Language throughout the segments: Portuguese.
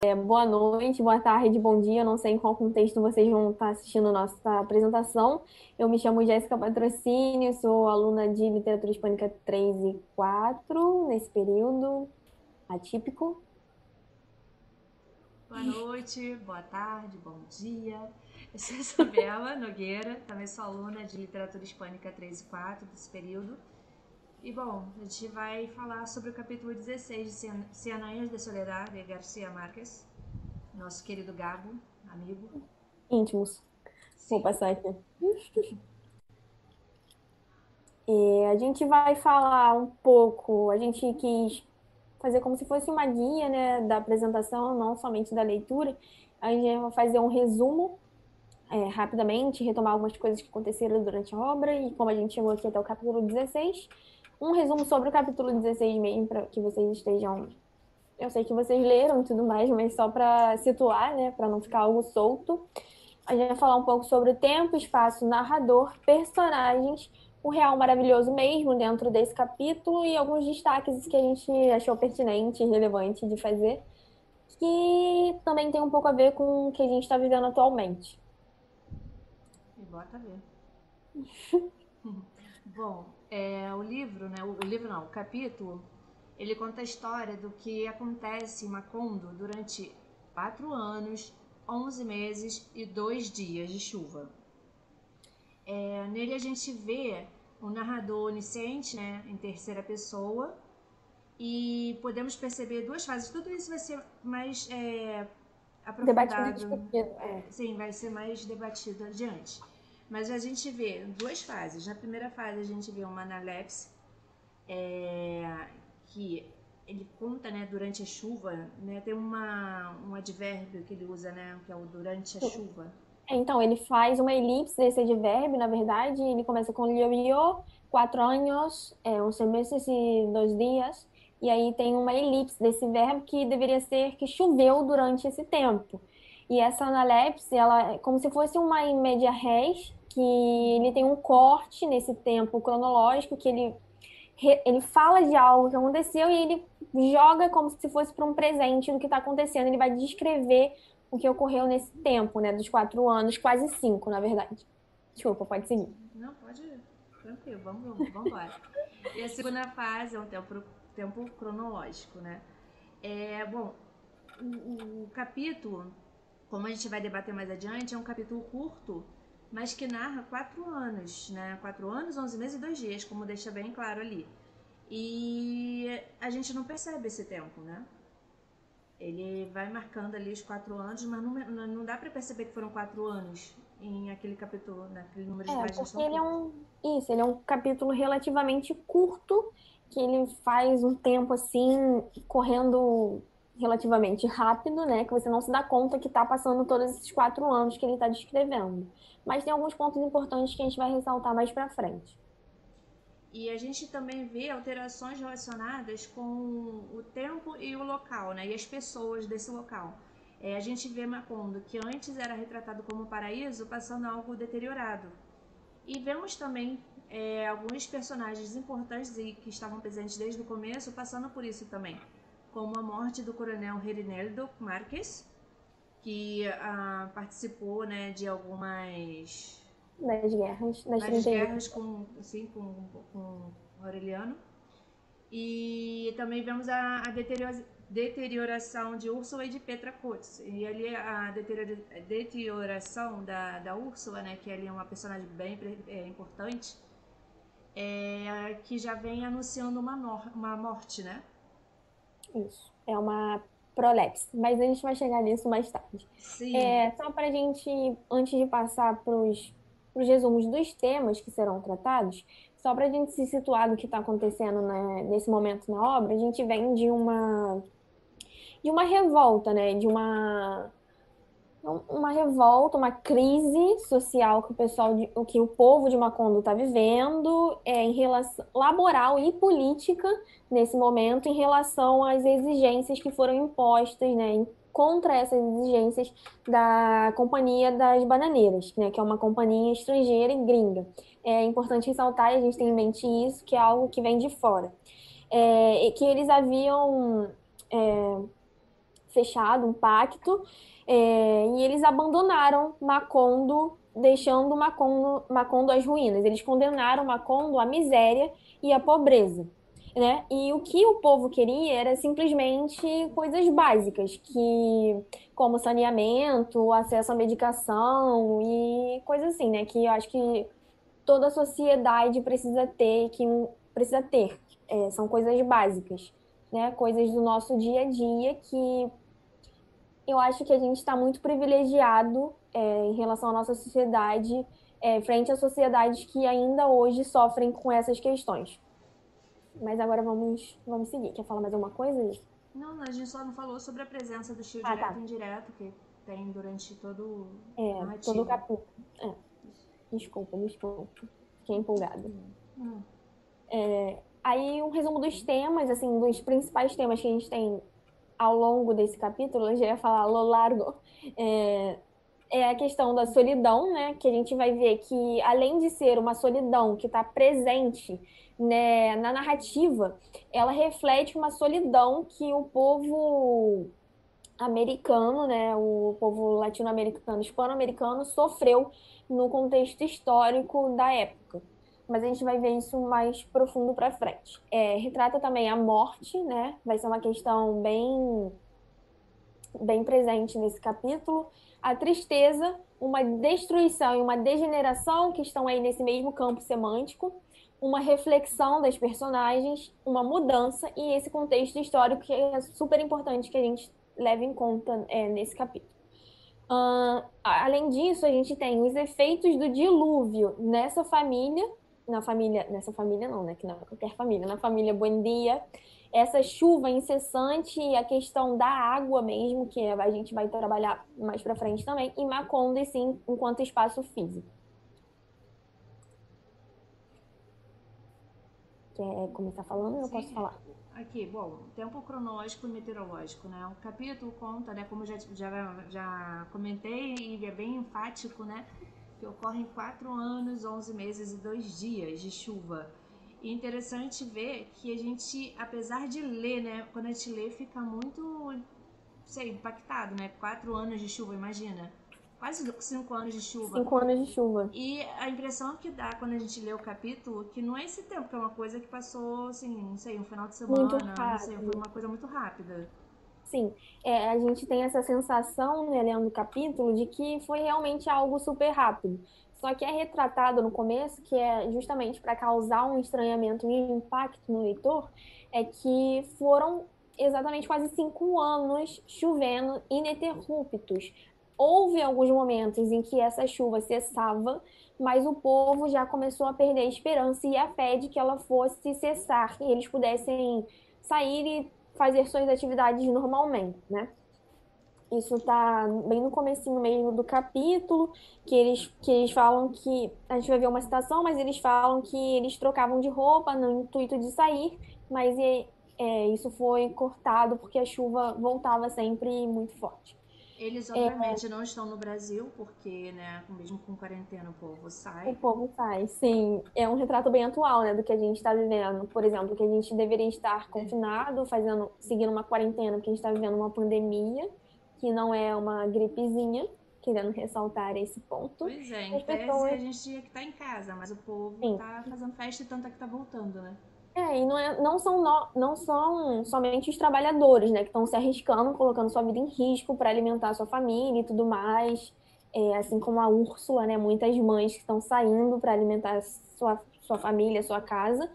Boa noite, boa tarde, bom dia. Não sei em qual contexto vocês vão estar assistindo a nossa apresentação. Eu me chamo Jéssica Patrocínio, sou aluna de Literatura Hispânica 3 e 4 nesse período atípico. Boa noite, boa tarde, bom dia. Eu sou Isabela Nogueira, também sou aluna de Literatura Hispânica 3 e 4 desse período. E bom, a gente vai falar sobre o capítulo 16 de Cien Años de Soledad, de Garcia Marques, nosso querido Gabo, amigo. Íntimos. Vou Sim. passar aqui. A gente vai falar um pouco, a gente quis fazer como se fosse uma guia, né, da apresentação, não somente da leitura. A gente vai fazer um resumo rapidamente, retomar algumas coisas que aconteceram durante a obra e como a gente chegou aqui até o capítulo 16, um resumo sobre o capítulo 16 mesmo, para que vocês estejam. Eu sei que vocês leram e tudo mais, mas só para situar, né, para não ficar algo solto. A gente vai falar um pouco sobre o tempo, espaço, narrador, personagens, o real maravilhoso mesmo dentro desse capítulo e alguns destaques que a gente achou pertinente e relevante de fazer, que também tem um pouco a ver com o que a gente está vivendo atualmente. E bota ver. Bom, o livro, né? O livro não, o capítulo, ele conta a história do que acontece em Macondo durante 4 anos, 11 meses e 2 dias de chuva. Nele a gente vê o narrador onisciente, né, em terceira pessoa, e podemos perceber duas fases. Tudo isso vai ser mais Debatido e aprofundado, discutido. sim, vai ser mais debatido adiante. Mas a gente vê duas fases. Na primeira fase a gente vê uma analepse, que ele conta, né, durante a chuva, né, tem um advérbio que ele usa, né, que é o durante a chuva. Então, ele faz uma elipse desse advérbio, na verdade, ele começa com llovió, 4 anos, 11 meses e 2 dias, e aí tem uma elipse desse verbo que deveria ser que choveu durante esse tempo. E essa analepse, ela é como se fosse uma in media res, que ele tem um corte nesse tempo cronológico, que ele fala de algo que aconteceu e ele joga como se fosse para um presente do que está acontecendo. Ele vai descrever o que ocorreu nesse tempo, né? Dos 4 anos, quase cinco, na verdade. Desculpa, pode seguir. Não, pode ir. Tranquilo, vamos embora. E a segunda fase é um tempo cronológico, né? Bom, o capítulo, como a gente vai debater mais adiante, é um capítulo curto, mas que narra 4 anos, né? 4 anos, 11 meses e 2 dias, como deixa bem claro ali. E a gente não percebe esse tempo, né? Ele vai marcando ali os 4 anos, mas não dá para perceber que foram 4 anos em aquele capítulo, naquele número de páginas Porque tão ele é curto. ele é um capítulo relativamente curto, que ele faz um tempo assim, correndo relativamente rápido, né? Que você não se dá conta que está passando todos esses 4 anos que ele está descrevendo. Mas tem alguns pontos importantes que a gente vai ressaltar mais para frente. E a gente também vê alterações relacionadas com o tempo e o local, né? E as pessoas desse local. A gente vê Macondo, que antes era retratado como paraíso, passando a algo deteriorado. E vemos também alguns personagens importantes e que estavam presentes desde o começo, passando por isso também. Como a morte do coronel Herineldo Marques, que participou, né, de algumas Das guerras, das várias 38. guerras com, assim, com Aureliano. E também vemos a deterioração de Úrsula e de Petra Kutz. E ali a deterioração da Úrsula, né, que ali é uma personagem bem importante, que já vem anunciando uma morte, né? Isso. É uma prolepse, mas a gente vai chegar nisso mais tarde. Sim. Só para a gente, antes de passar para os resumos dos temas que serão tratados, só para a gente se situar do que está acontecendo, né, nesse momento na obra, a gente vem de uma revolta, né, de uma revolta, uma crise social que o que o povo de Macondo está vivendo em relação laboral e política nesse momento em relação às exigências que foram impostas, né, contra essas exigências da Companhia das Bananeiras, né, que é uma companhia estrangeira e gringa. É importante ressaltar, e a gente tem em mente isso, que é algo que vem de fora. E que eles haviam fechado, um pacto, e eles abandonaram Macondo, deixando Macondo às ruínas. Eles condenaram Macondo à miséria e à pobreza, né? E o que o povo queria era simplesmente coisas básicas, como saneamento, acesso à medicação e coisas assim, né? Que eu acho que toda a sociedade precisa ter. São coisas básicas, né? Coisas do nosso dia a dia que eu acho que a gente está muito privilegiado, em relação à nossa sociedade, frente a sociedades que ainda hoje sofrem com essas questões. Mas agora vamos seguir. Quer falar mais alguma coisa, Liz? Não, a gente só não falou sobre a presença do tio Ah, direto tá. e indireto que tem durante todo a Todo o narrativa. capítulo. Desculpa. Fiquei empolgada. Aí, um resumo dos temas, assim, dos principais temas que a gente tem ao longo desse capítulo, eu já ia falar lo largo, é, é a questão da solidão, né? Que a gente vai ver que, além de ser uma solidão que está presente, né, na narrativa, ela reflete uma solidão que o povo americano, né, o povo latino-americano, hispano-americano, sofreu no contexto histórico da época. Mas a gente vai ver isso mais profundo para frente. Retrata também a morte, né? Vai ser uma questão bem presente nesse capítulo. A tristeza, uma destruição e uma degeneração que estão aí nesse mesmo campo semântico. Uma reflexão das personagens, uma mudança e esse contexto histórico que é super importante que a gente leve em conta nesse capítulo. Além disso, a gente tem os efeitos do dilúvio nessa família não, né? Que não é qualquer família, na família Buendia, essa chuva incessante e a questão da água mesmo, que a gente vai trabalhar mais para frente também, e Macondo, sim, enquanto espaço físico. Quer começar falando? Eu posso Sim, falar. aqui, bom, tempo cronológico e meteorológico, né? O capítulo conta, né, como eu já comentei e é bem enfático, né, que ocorrem 4 anos, 11 meses e 2 dias de chuva. E interessante ver que a gente, apesar de ler, né, quando a gente lê fica muito, sei, impactado, né? 4 anos de chuva, imagina. Quase 5 anos de chuva. 5 anos de chuva. E a impressão que dá quando a gente lê o capítulo, que não é esse tempo, que é uma coisa que passou, assim, não sei, um final de Muito semana, não sei, foi rápido. uma coisa muito rápida. Sim, a gente tem essa sensação, né, lendo o capítulo, de que foi realmente algo super rápido. Só que é retratado no começo, que é justamente para causar um estranhamento e um impacto no leitor, é que foram exatamente quase 5 anos chovendo ininterruptos. Houve alguns momentos em que essa chuva cessava, mas o povo já começou a perder a esperança e a fé de que ela fosse cessar e eles pudessem sair e fazer suas atividades normalmente, né? Isso tá bem no comecinho mesmo do capítulo, que eles falam que a gente vai ver uma citação, mas eles falam que eles trocavam de roupa no intuito de sair, mas isso foi cortado porque a chuva voltava sempre muito forte. Eles, É, obviamente, não estão no Brasil, porque, né, mesmo com quarentena, o povo o sai. povo sai, sim. É um retrato bem atual, né, do que a gente está vivendo. Por exemplo, que a gente deveria estar confinado, seguindo uma quarentena, porque a gente está vivendo uma pandemia, que não é uma gripezinha, querendo ressaltar esse ponto. Pois é, em As tese a pessoas, gente tinha que estar em casa, mas o povo sim. tá fazendo festa e tanto é que tá voltando, né? E não são somente os trabalhadores, né, que estão se arriscando, colocando sua vida em risco para alimentar sua família e tudo mais. Assim como a Úrsula, né, muitas mães que estão saindo para alimentar sua família, sua casa.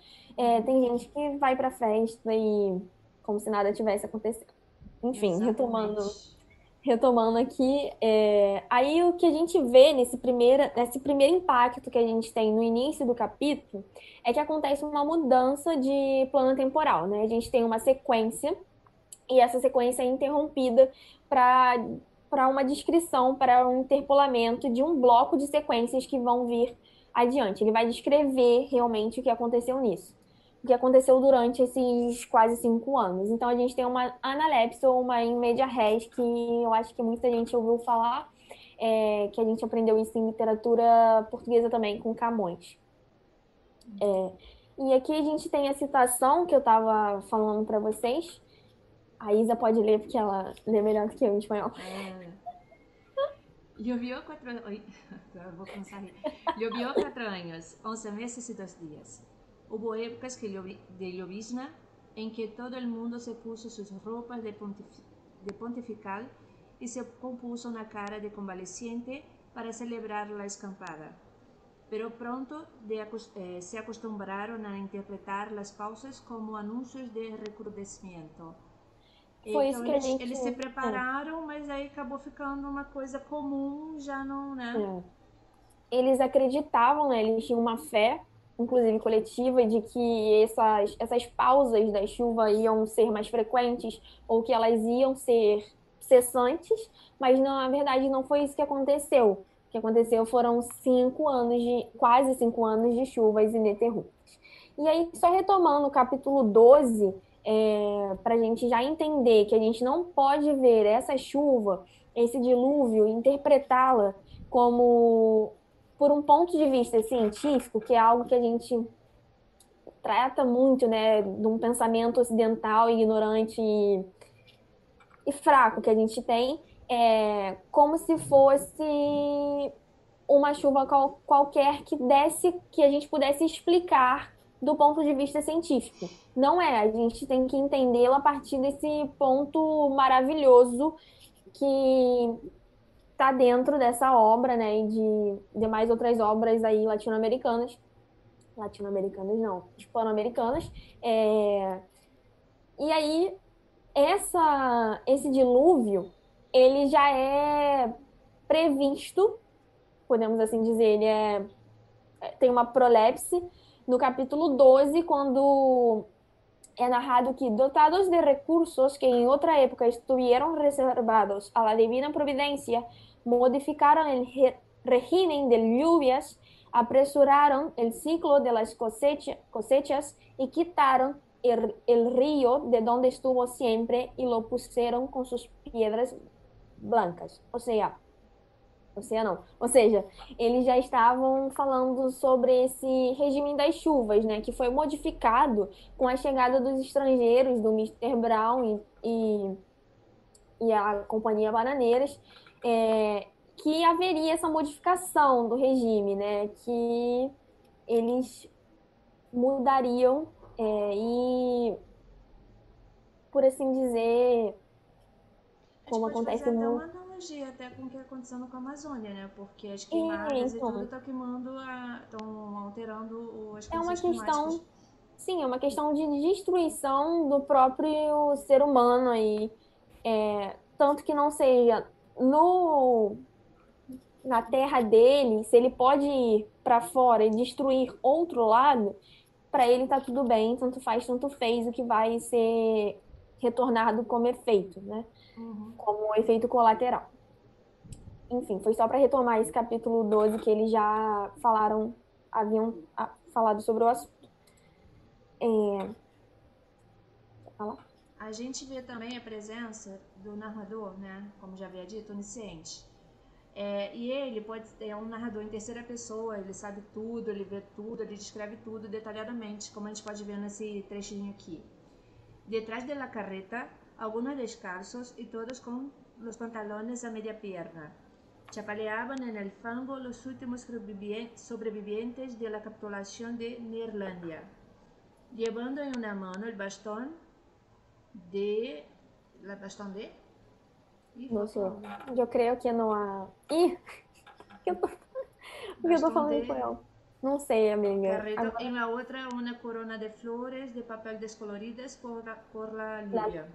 Tem gente que vai para festa e como se nada tivesse acontecendo. Enfim, Exatamente. retomando aqui, aí o que a gente vê nesse primeiro impacto que a gente tem no início do capítulo é que acontece uma mudança de plano temporal, né? A gente tem uma sequência e essa sequência é interrompida para uma descrição, para um interpolamento de um bloco de sequências que vão vir adiante. Ele vai descrever realmente o que aconteceu nisso. O que aconteceu durante esses quase 5 anos. Então, a gente tem uma analepse ou uma in media res, que eu acho que muita gente ouviu falar, que a gente aprendeu isso em literatura portuguesa também, com Camões. E aqui a gente tem a citação que eu estava falando para vocês, A Isa pode ler porque ela lê melhor do que eu em espanhol. Llovió 4... Ay, voy a comenzar ahí. Llovió 4 años, 11 meses y 2 días. Hubo épocas de llovizna en que todo el mundo se puso sus ropas de pontifical y se compuso una cara de convaleciente para celebrar la escampada. Pero pronto se acostumbraron a interpretar las pausas como anuncios de recrudescimento. Foi isso Então que a eles, gente. eles se prepararam, mas aí acabou ficando uma coisa comum, já não, né? É. Eles acreditavam, né? Eles tinham uma fé, inclusive coletiva, de que essas pausas da chuva iam ser mais frequentes ou que elas iam ser cessantes, mas não, na verdade não foi isso que aconteceu. O que aconteceu foram 5 anos quase 5 anos de chuvas ininterruptas. E aí, só retomando o capítulo 12, para a gente já entender que a gente não pode ver essa chuva, esse dilúvio, interpretá-la como por um ponto de vista científico, que é algo que a gente trata muito, né, de um pensamento ocidental, ignorante e fraco que a gente tem, como se fosse uma chuva qualquer que desse, que a gente pudesse explicar do ponto de vista científico. Não é, a gente tem que entendê-la a partir desse ponto maravilhoso que está dentro dessa obra, né, e de demais outras obras aí latino-americanas não, hispano-americanas, e aí esse dilúvio, ele já é previsto, podemos assim dizer, tem uma prolepse no capítulo 12, quando é narrado que, dotados de recursos que em outra época estuvieron reservados a la divina providencia, modificaron el régimen de lluvias, apresuraron el ciclo de las cosechas y quitaron el río de donde estuvo siempre y lo pusieron con sus piedras blancas. Ou seja, eles já estavam falando sobre esse regime das chuvas, né, que foi modificado com a chegada dos estrangeiros, do Mister Brown e a Companhia Bananeiras, que haveria essa modificação do regime, né, que eles mudariam e, por assim dizer, A gente como pode fazer acontece até uma muito. analogia até com o que aconteceu com a Amazônia, né? Porque as queimadas e tudo Então, estão estão alterando as é uma condições climáticas. questão, sim, é uma questão de destruição do próprio ser humano aí, tanto que não seja no na terra dele, se ele pode ir para fora e destruir outro lado, para ele tá tudo bem, tanto faz, tanto fez, o que vai ser retornado como efeito, né? Uhum. Como efeito colateral. Enfim, foi só para retomar esse capítulo 12 que eles já haviam falado sobre o assunto. Fala. A gente vê também a presença do narrador, né? Como já havia dito, onisciente. E ele é um narrador em terceira pessoa, ele sabe tudo, ele vê tudo, ele descreve tudo detalhadamente, como a gente pode ver nesse trechinho aqui. Detrás de la carreta, algunos descalzos y todos con los pantalones a media pierna. Chapaleaban en el fango los últimos sobrevivientes de la capitulación de Neerlandia, llevando en una mano el bastón de... ¿La bastón de? Não sei. Eu creio que não há. Ih! O que eu tô Bastón falando em de espanhol? Não sei, amiga. carreta. Agora, En la otra, una corona de flores de papel descoloridas por la lá. lluvia.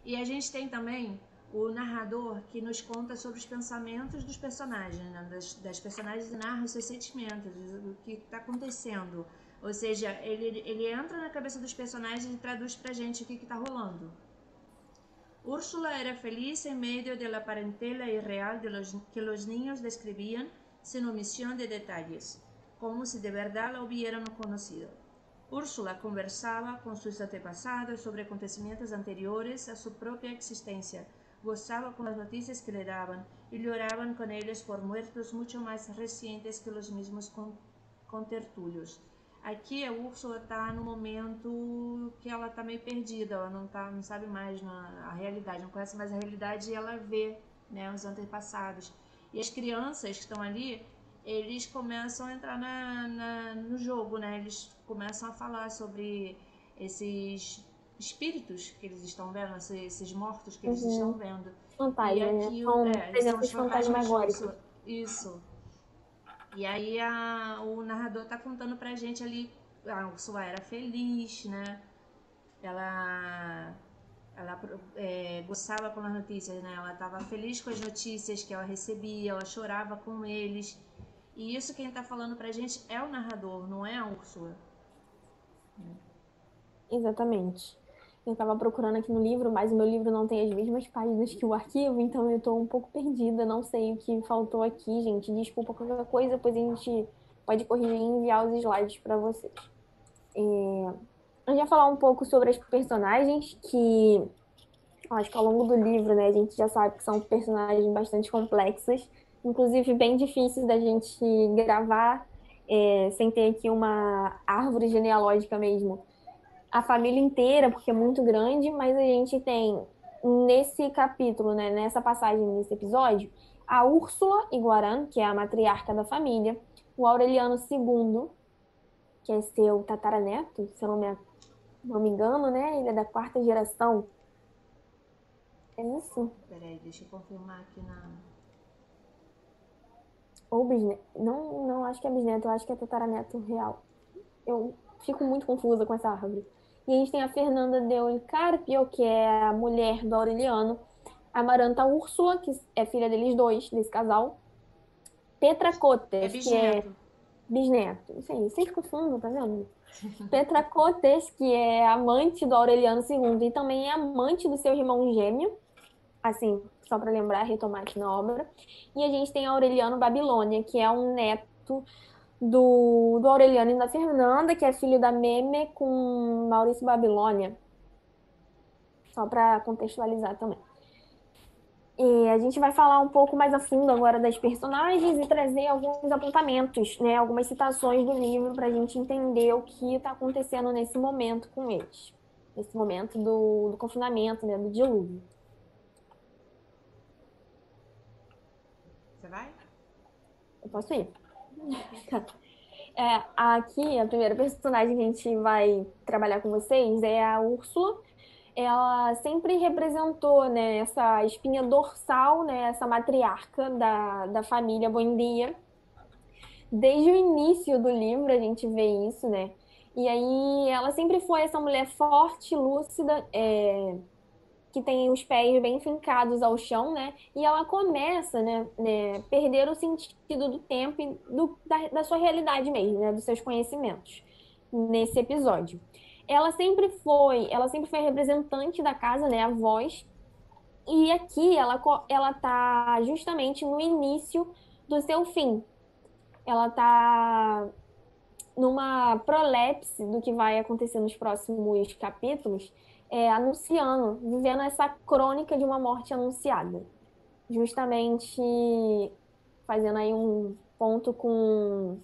E a gente tem também o narrador que nos conta sobre os pensamentos dos personagens, né? das personagens e narra os seus sentimentos, o que está acontecendo. Ou seja, ele entra na cabeça dos personagens e traduz pra gente o que está rolando. Úrsula era feliz en medio de la parentela irreal que los niños describían sin omisión de detalles, como si de verdad la hubieran conocido. Úrsula conversaba con sus antepasados sobre acontecimientos anteriores a su propia existencia, gozaba con las noticias que le daban y lloraban con ellos por muertos mucho más recientes que los mismos contertulios. Aqui a Úrsula tá no momento que ela tá meio perdida, ela não sabe mais a realidade, não conhece mais a realidade e ela vê, né, os antepassados. E as crianças que estão ali, eles começam a entrar no jogo, né? Eles começam a falar sobre esses espíritos que eles estão vendo, esses mortos que eles estão Uhum. vendo. E Fantasma, né? aqui, São são os presenças fantasmas de fantasmagóricas. Úrsula. Isso. E aí o narrador tá contando pra gente ali, a Ursula era feliz, né? Ela gostava com as notícias, né? Ela estava feliz com as notícias que ela recebia, ela chorava com eles. E isso quem tá falando pra gente é o narrador, não é a Úrsula. Exatamente. Eu estava procurando aqui no livro, mas o meu livro não tem as mesmas páginas que o arquivo, então eu estou um pouco perdida, não sei o que faltou aqui, gente. Desculpa qualquer coisa, depois a gente pode corrigir e enviar os slides para vocês. A gente vai falar um pouco sobre as personagens, que acho que ao longo do livro, né, a gente já sabe que são personagens bastante complexas, inclusive bem difíceis da gente gravar, sem ter aqui uma árvore genealógica mesmo a família inteira, porque é muito grande, mas a gente tem nesse capítulo, né, nessa passagem, nesse episódio, a Úrsula Iguarã, que é a matriarca da família, o Aureliano II, que é seu tataraneto, se eu não me engano, né? Ele é da quarta geração. É isso? Peraí, deixa eu confirmar aqui na. Ou bisneto. Não, não acho que é bisneto, eu acho que é tataraneto real. Eu fico muito confusa com essa árvore. E a gente tem a Fernanda de Olicarpio, que é a mulher do Aureliano, a Amaranta Úrsula, que é filha deles dois, desse casal, Petra É Cotes, que é bisneto. bisneto. Isso aí, sempre confundo, tá vendo? Petra Cotes, que é amante do Aureliano II e também é amante do seu irmão gêmeo, assim, só para lembrar, retomar aqui na obra. E a gente tem Aureliano Babilônia, que é um neto do Aureliano e da Fernanda, que é filho da Meme com Maurício Babilônia, só para contextualizar também. E a gente vai falar um pouco mais a fundo agora das personagens e trazer alguns apontamentos, né, algumas citações do livro para a gente entender o que está acontecendo nesse momento com eles, nesse momento do confinamento, né, do dilúvio. Você vai? Eu posso ir? Ok. Aqui, a primeira personagem que a gente vai trabalhar com vocês é a Úrsula. Ela sempre representou, né, essa espinha dorsal, né, essa matriarca da família Buendia. Desde o início do livro a gente vê isso, né? E aí ela sempre foi essa mulher forte, lúcida, que tem os pés bem fincados ao chão, né? E ela começa, perder o sentido do tempo e da sua realidade mesmo, né? Dos seus conhecimentos nesse episódio. Ela sempre foi a representante da casa, né? A voz. E aqui ela tá justamente no início do seu fim. Ela tá numa prolepse do que vai acontecer nos próximos capítulos, anunciando, vivendo essa crônica de uma morte anunciada. Justamente fazendo aí um ponto com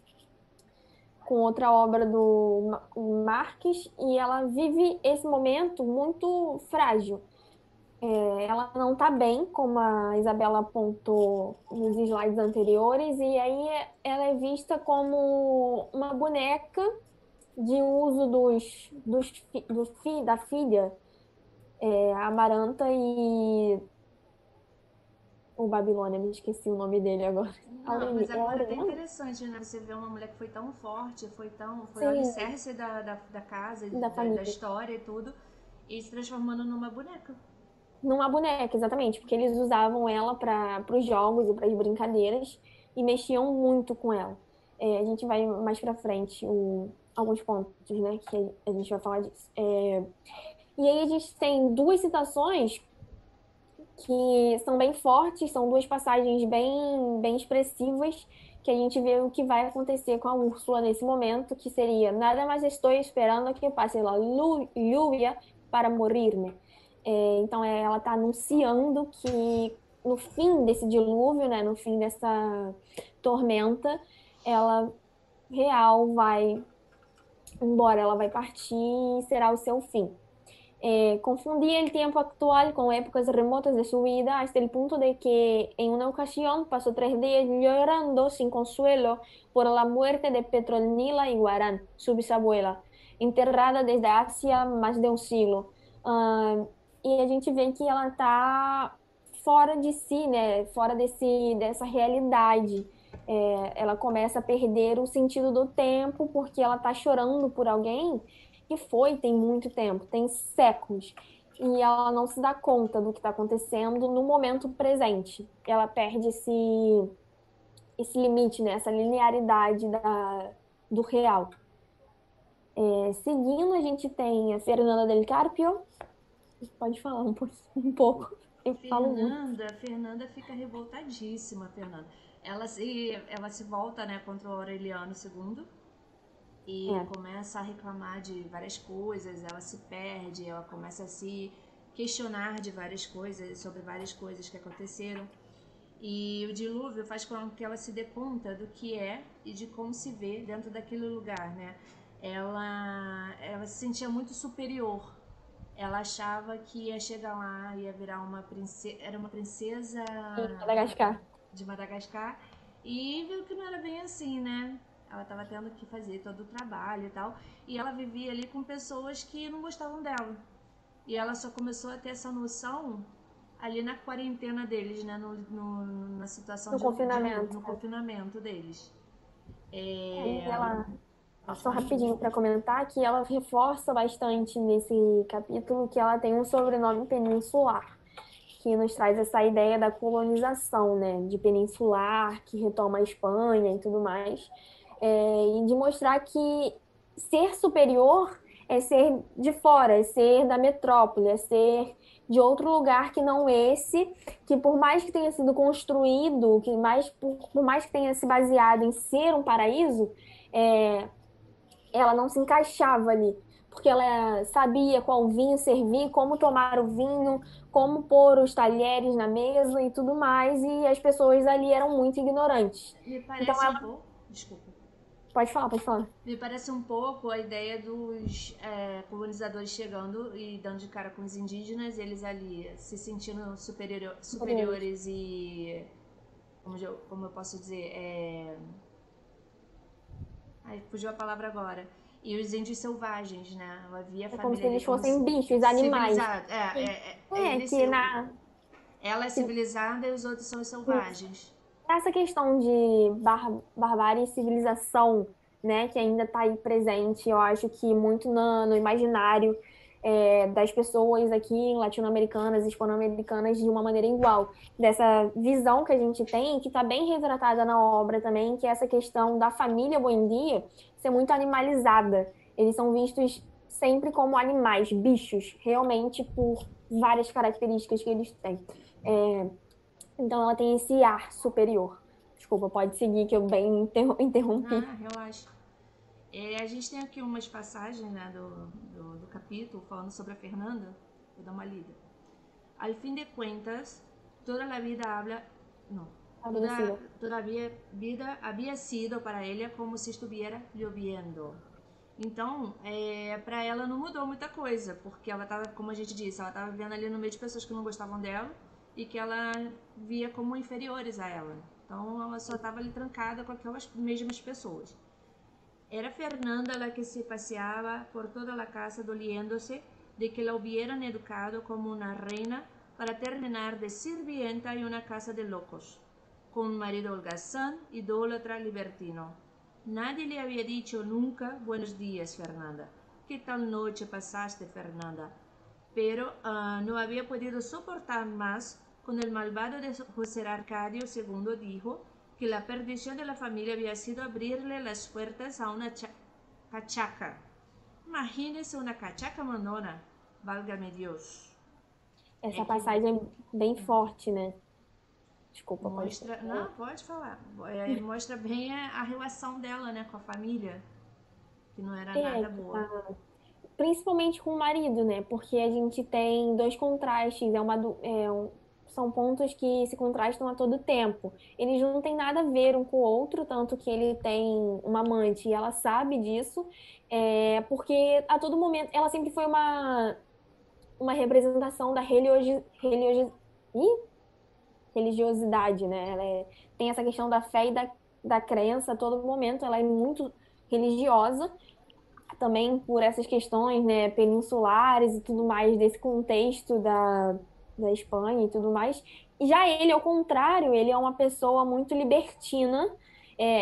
outra obra do Marques, e ela vive esse momento muito frágil. Ela não está bem, como a Isabela apontou nos slides anteriores, e aí ela é vista como uma boneca de uso da filha, Amaranta e o Babilônia, me esqueci o nome dele agora. Não, mas É agora é até Aureliano? interessante, né? Você vê uma mulher que foi tão forte, foi o Sim, alicerce da casa, da da família. história e tudo, e se transformando numa boneca. Numa boneca, exatamente, porque eles usavam ela para os jogos e para as brincadeiras e mexiam muito com ela. A gente vai mais para frente, alguns pontos, né, que a gente vai falar disso. E aí a gente tem duas citações que são bem fortes, são duas passagens bem expressivas, que a gente vê o que vai acontecer com a Úrsula nesse momento, que seria: nada mais estou esperando que passe a lluvia para morir-me. Então ela está anunciando que no fim desse dilúvio, né, no fim dessa tormenta, ela real vai embora ela vai partir e será o seu fim. Confundía el tiempo actual con épocas remotas de su vida hasta el punto de que en una ocasión pasó 3 días llorando sin consuelo por la muerte de Petronila Iguarán, su bisabuela, enterrada desde hacía más de um siglo. Ah, e a gente vê que ela está fora de si, né? Fora dessa realidade. Ela começa a perder o sentido do tempo porque ela está chorando por alguém que foi tem muito tempo, tem séculos, e ela não se dá conta do que está acontecendo no momento presente. Ela perde esse limite, né? Essa linearidade do real. Seguindo, a gente tem a Fernanda Del Carpio. Pode falar um pouco. Eu falo muito. Fernanda fica revoltadíssima, Fernanda. Ela se volta, né, contra o Aureliano II e É. começa a reclamar de várias coisas, ela se perde, ela começa a se questionar de várias coisas, sobre várias coisas que aconteceram. E o dilúvio faz com que ela se dê conta do que é e de como se vê dentro daquele lugar, né? Ela se sentia muito superior. Ela achava que ia chegar lá, ia virar uma princesa, era uma princesa Em Madagascar. de Madagascar, e viu que não era bem assim, né? Ela estava tendo que fazer todo o trabalho e tal, e ela vivia ali com pessoas que não gostavam dela. E ela só começou a ter essa noção ali na quarentena deles, né? Na situação No confinamento. no confinamento deles. E É... ela, Pode só falar. rapidinho para comentar, que ela reforça bastante nesse capítulo que ela tem um sobrenome peninsular, que nos traz essa ideia da colonização, né, de peninsular, que retoma a Espanha e tudo mais, e de mostrar que ser superior é ser de fora, é ser da metrópole, é ser de outro lugar que não esse, que por mais que tenha sido construído, por mais que tenha se baseado em ser um paraíso, é, ela não se encaixava ali, porque ela sabia qual vinho servir, como tomar o vinho, como pôr os talheres na mesa e tudo mais, e as pessoas ali eram muito ignorantes. Me Então parece um ela pouco. Desculpa. pode falar, pode falar. Me parece um pouco a ideia dos colonizadores chegando e dando de cara com os indígenas, eles ali se sentindo Superiores. superiores e. Como eu posso dizer? Ai, fugiu a palavra agora. E os índios selvagens, né? Havia a É como se família ali eles como fossem bichos, animais. civilizada. Eles, Que na ela é civilizada e os outros são os selvagens. essa questão de barbárie e civilização, né, que ainda está aí presente, eu acho que muito no imaginário das pessoas aqui latino-americanas, hispano-americanas, de uma maneira igual. Dessa visão que a gente tem, que está bem retratada na obra também, que é essa questão da família Buendia ser muito animalizada. Eles são vistos sempre como animais, bichos, realmente por várias características que eles têm. É, então ela tem esse ar superior. Desculpa, pode seguir que eu bem interrompi. Ah, relaxa. A gente tem aqui umas passagens, né, do capítulo falando sobre a Fernanda. Vou dar uma lida. Al fin de cuentas, toda la vida habla. No. Agradecida. Toda a vida havia sido para ela como se estivesse lloviendo. Então, para ela não mudou muita coisa, porque ela estava, como a gente disse, ela estava vivendo ali no meio de pessoas que não gostavam dela e que ela via como inferiores a ela. Então, ela só estava ali trancada com aquelas mesmas pessoas. Era Fernanda la que se paseaba por toda la casa doliéndose de que la hubieran educado como una reina para terminar de sirvienta en una casa de locos, con un marido holgazán, idólatra, libertino. Nadie le había dicho nunca buenos días, Fernanda. ¿Qué tal noche pasaste, Fernanda? Pero no había podido soportar más con el malvado de José Arcadio II dijo que la perdición de la familia había sido abrirle las puertas a una cachaca. Imagínese una cachaca mandona, válgame Deus. Essa Que passagem é bem forte, né? Desculpa, pode mostra, continuar. não, pode falar. Mostra bem a relação dela, né, com a família, que não era nada boa. Principalmente com o marido, né? Porque a gente tem dois contrastes. são pontos que se contrastam a todo tempo. Eles não têm nada a ver um com o outro, tanto que ele tem uma amante e ela sabe disso, porque a todo momento ela sempre foi uma representação da religiosidade, né? Tem essa questão da fé e da crença a todo momento, ela é muito religiosa, também por essas questões, né, peninsulares e tudo mais, desse contexto da Espanha e tudo mais. E já ele, ao contrário, ele é uma pessoa muito libertina,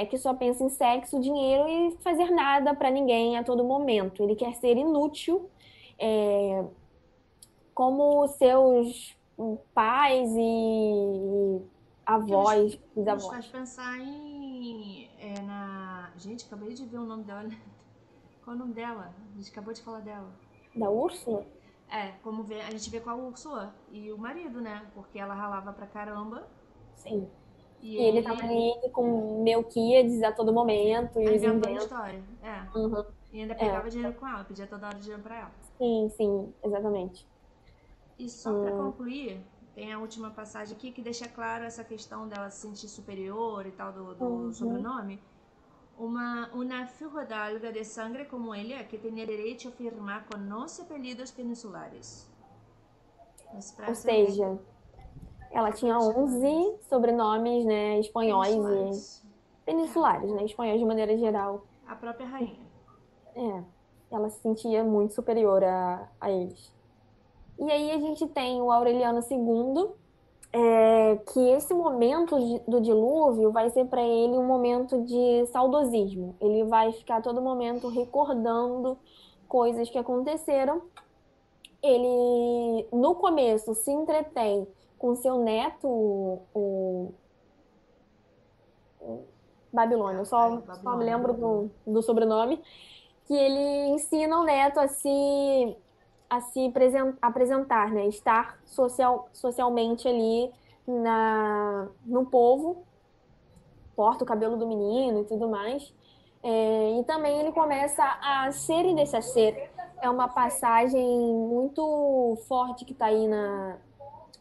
que só pensa em sexo, dinheiro e fazer nada para ninguém a todo momento. Ele quer ser inútil, é, como seus pais e Que nos, avós, nos faz bisavós. pensar em. Gente, acabei de ver o nome dela. Qual é o nome dela? A gente acabou de falar dela. Da Úrsula? Como a gente vê com a Úrsula e o marido, né? Porque ela ralava pra caramba Sim. e E ele tava ele. ali com Melquíades a todo momento, e Aí os inventando inventos. história. Uhum. E ainda É, pegava dinheiro com ela, pedia toda hora dinheiro pra ela. sim, sim, exatamente. E só pra Hum, concluir, tem a última passagem aqui que deixa claro essa questão dela se sentir superior e tal do uhum. sobrenome. Una figura de sangre como ella que tenía derecho a firmar con 11 apellidos peninsulares. As Ou frases seja, ela só para tinha deixar claro 11 isso. sobrenomes, né, espanhóis e Peninsulares. peninsulares, né, espanhóis de maneira geral. A própria rainha. É, ela se sentia muito superior a eles. E aí a gente tem o Aureliano II, que esse momento do dilúvio vai ser para ele um momento de saudosismo. Ele vai ficar a todo momento recordando coisas que aconteceram. Ele, no começo, se entretém com seu neto, o Babilônia. Eu Aí, só me Babilônia. lembro do sobrenome, que ele ensina o neto a se apresentar, né? Estar socialmente ali no povo, corta o cabelo do menino e tudo mais. E também ele começa a ser e deixar ser. É uma passagem muito forte que está aí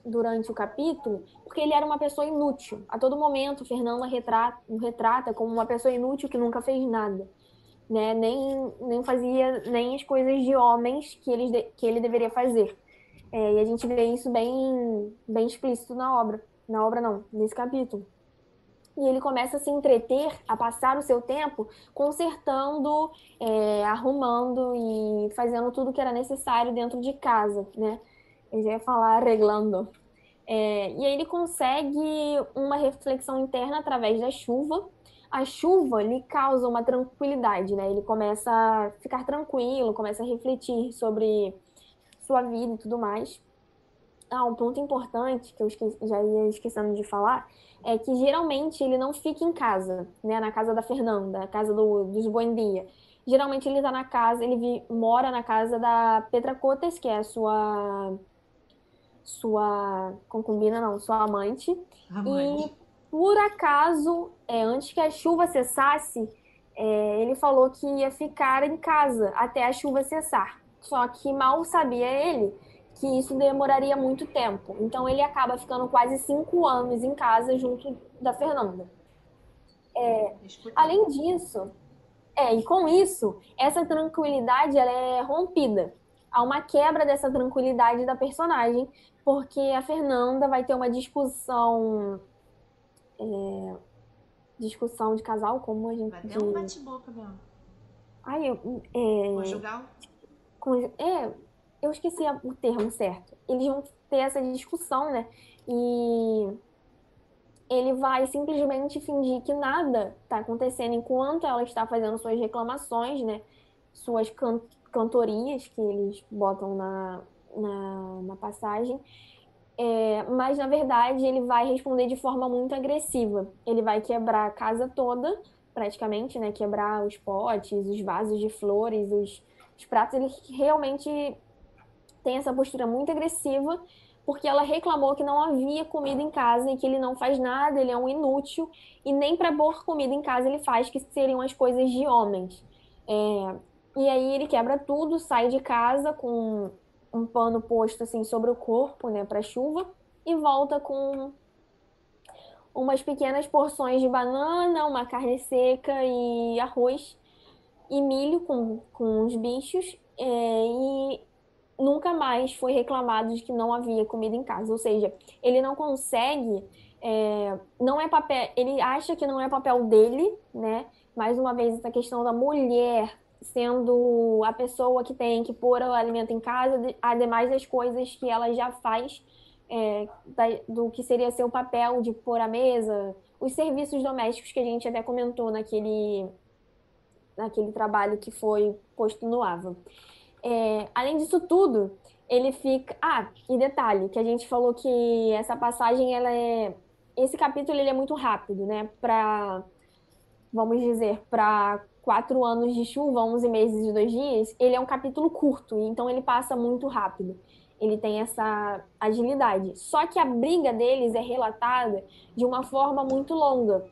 durante o capítulo, porque ele era uma pessoa inútil. A todo momento, Fernanda o retrata como uma pessoa inútil que nunca fez nada, né? Nem fazia nem as coisas de homens que ele deveria fazer. E a gente vê isso bem explícito na obra. Na obra não, nesse capítulo. E ele começa a se entreter, a passar o seu tempo consertando, arrumando e fazendo tudo que era necessário dentro de casa, né? Eu já ia falar arreglando. E aí ele consegue uma reflexão interna através da chuva. A chuva lhe causa uma tranquilidade, né? Ele começa a ficar tranquilo, começa a refletir sobre sua vida e tudo mais. Um ponto importante que eu já ia esquecendo de falar é que geralmente ele não fica em casa, né? Na casa da Fernanda, na casa dos Buendia. Geralmente ele tá na casa, mora na casa da Petra Cotes, que é a sua concubina, não, sua amante. Amante. E por acaso, antes que a chuva cessasse, ele falou que ia ficar em casa até a chuva cessar. Só que mal sabia ele que isso demoraria muito tempo. Então ele acaba ficando quase 5 anos em casa junto da Fernanda. Escutei. Além disso, e com isso, essa tranquilidade ela é rompida. Há uma quebra dessa tranquilidade da personagem, porque a Fernanda vai ter uma discussão de casal, como a gente Vai ter um de, bate-boca mesmo. ai, Conjugal? com- é, eu esqueci o termo certo. Eles vão ter essa discussão, né? E ele vai simplesmente fingir que nada está acontecendo enquanto ela está fazendo suas reclamações, né? Suas cantorias que eles botam na passagem. Mas, na verdade, ele vai responder de forma muito agressiva. Ele vai quebrar a casa toda, praticamente, né? Quebrar os potes, os vasos de flores, os pratos. Ele realmente tem essa postura muito agressiva, porque ela reclamou que não havia comida em casa e que ele não faz nada, ele é um inútil, e nem para pôr comida em casa ele faz, que seriam as coisas de homens. E aí ele quebra tudo, sai de casa com um pano posto assim sobre o corpo, né, para chuva, e volta com umas pequenas porções de banana, uma carne seca e arroz e milho com os bichos, e nunca mais foi reclamado de que não havia comida em casa. Ou seja, ele não consegue, não é papel, ele acha que não é papel dele, né? Mais uma vez, essa questão da mulher sendo a pessoa que tem que pôr o alimento em casa, ademais das coisas que ela já faz, do que seria seu papel de pôr a mesa, os serviços domésticos que a gente até comentou naquele trabalho que foi posto no Ava. Além disso tudo, ele fica. Ah, e detalhe, que a gente falou que essa passagem, ela é. Esse capítulo ele é muito rápido, né? Vamos dizer, para 4 anos de chuva, 11 meses e 2 dias, ele é um capítulo curto, então ele passa muito rápido. Ele tem essa agilidade. Só que a briga deles é relatada de uma forma muito longa.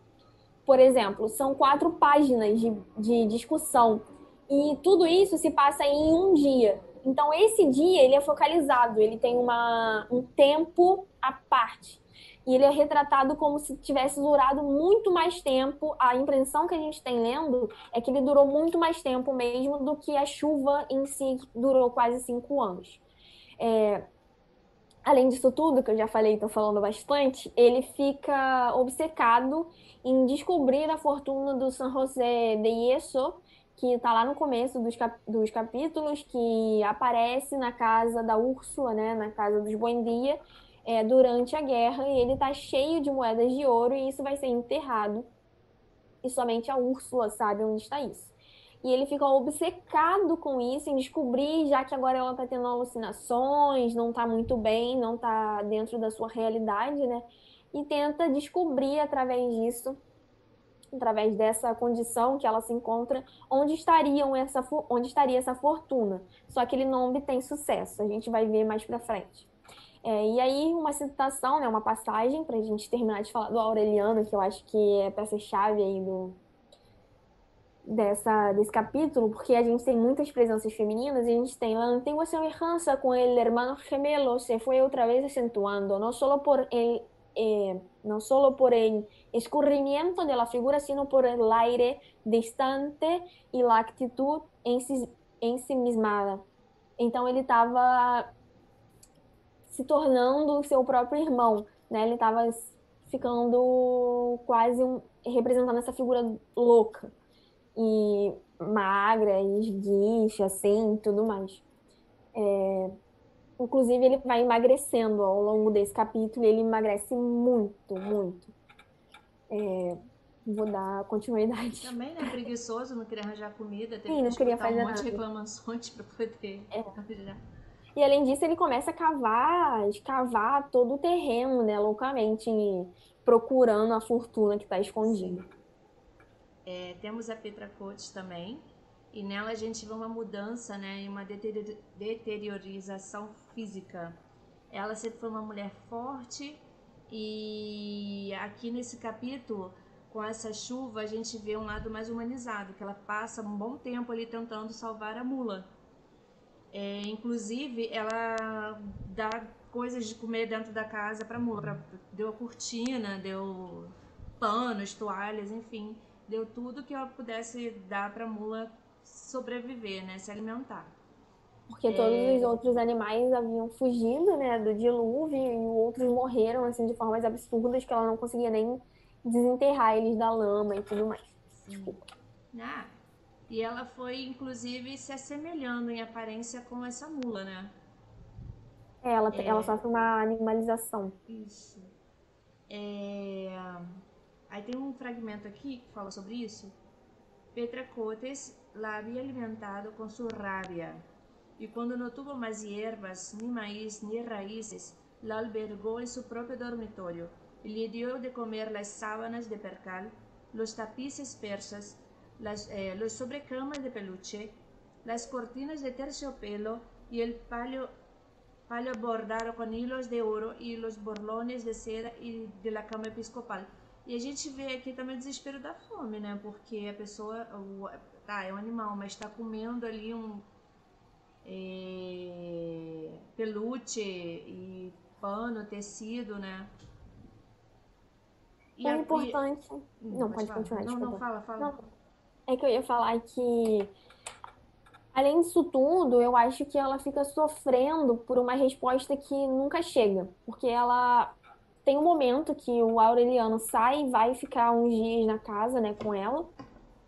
Por exemplo, são 4 páginas de discussão. E tudo isso se passa em um dia. Então, esse dia, ele é focalizado, ele tem um tempo à parte. E ele é retratado como se tivesse durado muito mais tempo. A impressão que a gente tem lendo é que ele durou muito mais tempo mesmo do que a chuva em si, que durou quase 5 anos. É, Além disso tudo, que eu já falei, estou falando bastante, ele fica obcecado em descobrir a fortuna do San José de Yeso, que está lá no começo dos capítulos, que aparece na casa da Úrsula, né, na casa dos Buendia, durante a guerra, e ele está cheio de moedas de ouro, e isso vai ser enterrado, e somente a Úrsula sabe onde está isso. E ele fica obcecado com isso, em descobrir, já que agora ela tá tendo alucinações, não tá muito bem, não tá dentro da sua realidade, né? E tenta descobrir através disso, através dessa condição que ela se encontra, onde estaria essa fortuna. Só que ele não obtém sucesso, a gente vai ver mais pra frente. E aí, uma citação, né, uma passagem, para a gente terminar de falar do Aureliano, que eu acho que é peça-chave aí desse capítulo, porque a gente tem muitas presenças femininas, e a gente tem la antigua semejanza con el hermano gemelo se fue otra vez acentuando, no solo por el escurrimiento de la figura, sino por el aire distante y la actitud ensimismada. Então ele estava se tornando o seu próprio irmão, né? Ele estava ficando quase representando essa figura louca e magra, e esguicha, assim, tudo mais. Inclusive, ele vai emagrecendo ao longo desse capítulo, e ele emagrece muito, muito. Vou dar continuidade. Também, né? Preguiçoso, não queria arranjar comida, teve Sim, que não queria escutar um fazer monte de nada. reclamações para poder arranjar. E além disso, ele começa a escavar todo o terreno, né, loucamente, procurando a fortuna que está escondida. Sim. Temos a Petra Coates também, e nela a gente vê uma mudança, né, e uma deteriorização física. Ela sempre foi uma mulher forte, e aqui nesse capítulo, com essa chuva, a gente vê um lado mais humanizado, que ela passa um bom tempo ali tentando salvar a mula. Inclusive, ela dá coisas de comer dentro da casa para a mula. Deu cortina, deu panos, toalhas, enfim. Deu tudo que ela pudesse dar para a mula sobreviver, né? Se alimentar. Porque todos os outros animais haviam fugido, né, do dilúvio, e outros morreram, assim, de formas absurdas, que ela não conseguia nem desenterrar eles da lama e tudo mais. Desculpa. Ah, e ela foi, inclusive, se assemelhando em aparência com essa mula, né? Ela sofre uma animalização. Isso. Aí tem um fragmento aqui que fala sobre isso. Petra Cotes la había alimentado con su rabia, y cuando no tuvo más hierbas, ni maíz, ni raíces, la albergó en su propio dormitorio y le dio de comer las sábanas de percal, los tapices persas, los sobrecamas de peluche, las cortinas de terciopelo y el palio bordado com hilos de ouro e os borlones de seda e de la cama episcopal. E a gente vê aqui também o desespero da fome, né? Porque a pessoa, é um animal, mas está comendo ali um peluche e pano, tecido, né? E, O a, e importante. Não, pode pode falar. continuar, Não, desculpa. fala, fala. Não, é que eu ia falar que, além disso tudo, eu acho que ela fica sofrendo por uma resposta que nunca chega. Porque ela tem um momento que o Aureliano sai e vai ficar uns dias na casa, né, com ela.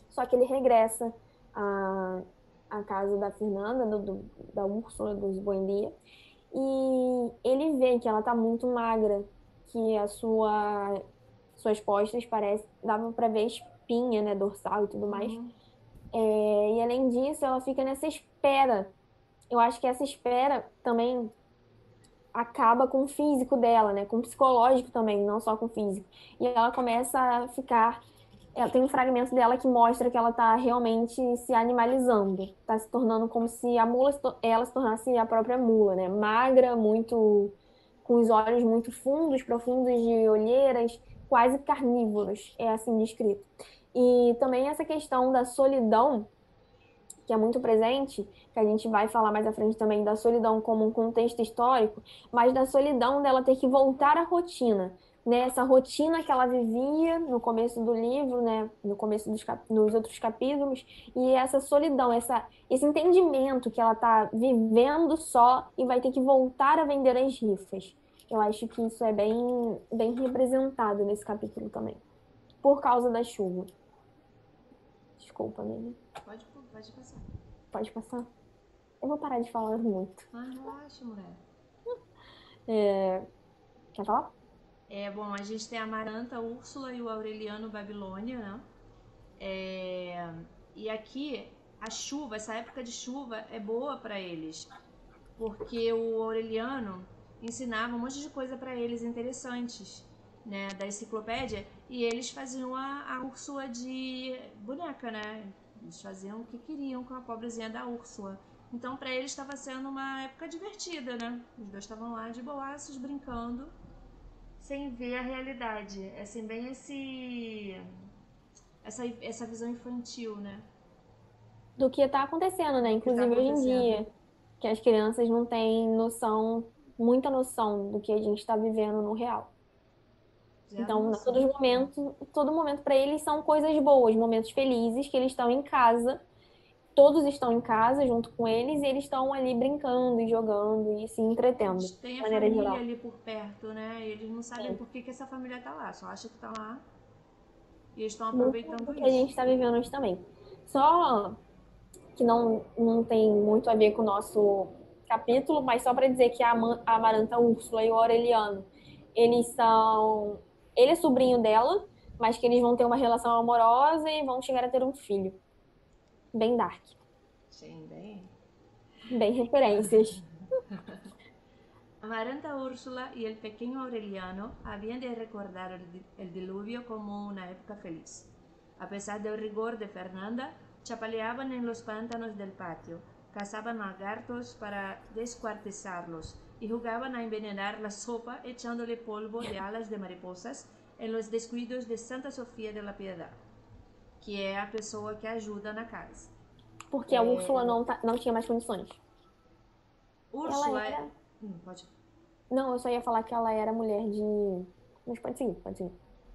Só que ele regressa à, à casa da Fernanda, da Úrsula, dos Buendia. E ele vê que ela tá muito magra, que suas costas parece, dava pra ver espinha, né, dorsal e tudo mais. Uhum. E além disso, ela fica nessa espera. Eu acho que essa espera também acaba com o físico dela, né, com o psicológico também, não só com o físico. E ela começa a ficar. Ela tem um fragmento dela que mostra que ela tá realmente se animalizando, tá se tornando como se a mula, ela se tornasse a própria mula, né? Magra, muito, com os olhos muito fundos, profundos de olheiras, quase carnívoros, é assim descrito. E também essa questão da solidão, que é muito presente, que a gente vai falar mais à frente também da solidão como um contexto histórico, mas da solidão dela ter que voltar à rotina, né? Essa rotina que ela vivia no começo do livro, né? No começo nos outros capítulos, e essa solidão, esse entendimento que ela está vivendo só e vai ter que voltar a vender as rifas. Eu acho que isso é bem representado nesse capítulo também, por causa da chuva. Desculpa, amiga. Pode, pode passar. Pode passar? Eu vou parar de falar muito. Ah, relaxa, mulher. Quer falar? Bom, a gente tem a Amaranta, a Úrsula e o Aureliano Babilônia, né? É, e aqui, a chuva, essa época de chuva é boa para eles, porque o Aureliano ensinava um monte de coisa para eles interessantes, né, da enciclopédia, e eles faziam a Úrsula de boneca, né? Eles faziam o que queriam com a pobrezinha da Úrsula. Então, para eles estava sendo uma época divertida, né? Os dois estavam lá de boaços brincando, sem ver a realidade. É assim, bem essa visão infantil, né? Do que está acontecendo, né? Do que está Inclusive hoje em acontecendo. dia, que as crianças não têm noção, muita noção do que a gente está vivendo no real. Zero Então, noção. todo momento para eles são coisas boas, momentos felizes que eles estão em casa, todos estão em casa junto com eles e eles estão ali brincando e jogando e se entretendo, Eles de têm a maneira família geral. ali por perto, né? E eles não sabem Sim. por que essa família tá lá. Só acham que tá lá e eles estão Muito aproveitando do que a isso. gente está vivendo hoje também. Só que não tem muito a ver com o nosso capítulo, mas só para dizer que a Amaranta Úrsula e o Aureliano, eles são. Ele é sobrinho dela, mas que eles vão ter uma relação amorosa e vão chegar a ter um filho. Bem dark. Sim, bem. Bem referências. Amaranta Úrsula y el pequeño Aureliano habían de recordar el diluvio como una época feliz. A pesar del rigor de Fernanda, chapaleaban en los pantanos del patio, cazaban lagartos para descuartizarlos y jugaban a envenenar la sopa echándole polvo de alas de mariposas en los descuidos de Santa Sofía de la Piedad, que é a pessoa que ajuda na casa. Porque a Úrsula não tinha mais condições. Ela Úrsula é. era. Pode. Não, eu só ia falar que ela era mulher de. Mas pode seguir, pode seguir.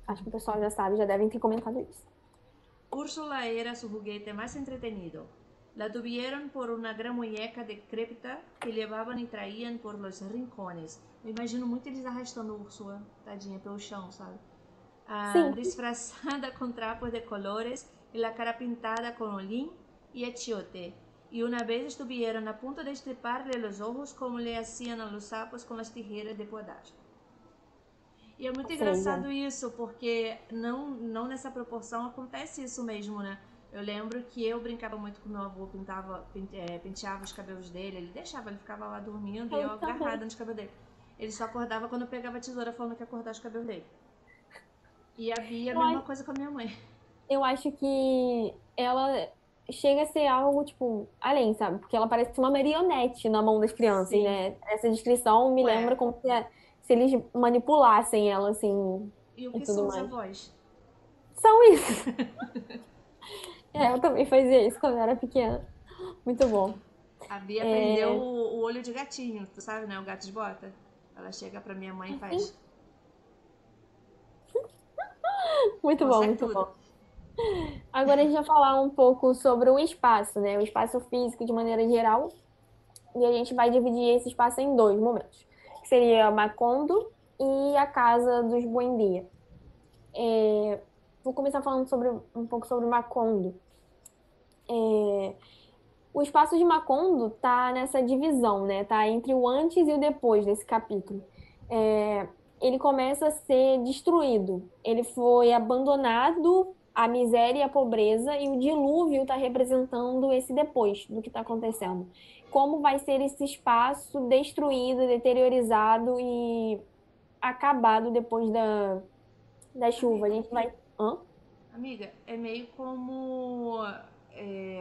Acho que o pessoal já sabe, já devem ter comentado isso. Úrsula era su juguete más entretenido. La tuvieron por una gran muñeca decrépita que levaban y traían por los rincones. Eu imagino muito eles arrastando Úrsula, tadinha, pelo chão, sabe? Sim, Disfrazada con trapos de colores y la cara pintada con olín y achiote. Y una vez estuvieron a punto de estriparle los ojos como le hacían a los sapos con las tijeras de podar. E é muito ou seja, engraçado isso, porque não nessa proporção acontece isso mesmo, né? Eu lembro que eu brincava muito com meu avô, penteava os cabelos dele, ele deixava, ele ficava lá dormindo e eu eu também. agarrada nos cabelos dele. Ele só acordava quando eu pegava a tesoura falando que ia cortar os cabelos dele. E havia a mesma Eu, coisa com a minha mãe. eu acho que ela chega a ser algo, tipo, além, sabe? Porque ela parece uma marionete na mão das crianças, Sim. né? Essa descrição me Ué, lembra como se eles manipulassem ela, assim, e o e que tudo são os mais. avós? São isso. Eu também fazia isso quando eu era pequena. Muito bom. A Bia aprendeu É, o olho de gatinho, tu sabe, né? O gato de bota. Ela chega pra minha mãe e Enfim, faz, muito bom, consegue muito tudo. bom. Agora a gente vai falar um pouco sobre o espaço, né? O espaço físico de maneira geral. E a gente vai dividir esse espaço em dois momentos, que seria Macondo e a casa dos Buendia. Vou começar falando um pouco sobre Macondo. O espaço de Macondo tá nessa divisão, né? Tá entre o antes e o depois desse capítulo. É, ele começa a ser destruído. Ele foi abandonado, a miséria e a pobreza, e o dilúvio está representando esse depois do que está acontecendo. Como vai ser esse espaço destruído, deteriorizado e acabado depois da chuva? A Amiga, gente vai. Hã? amiga, é meio como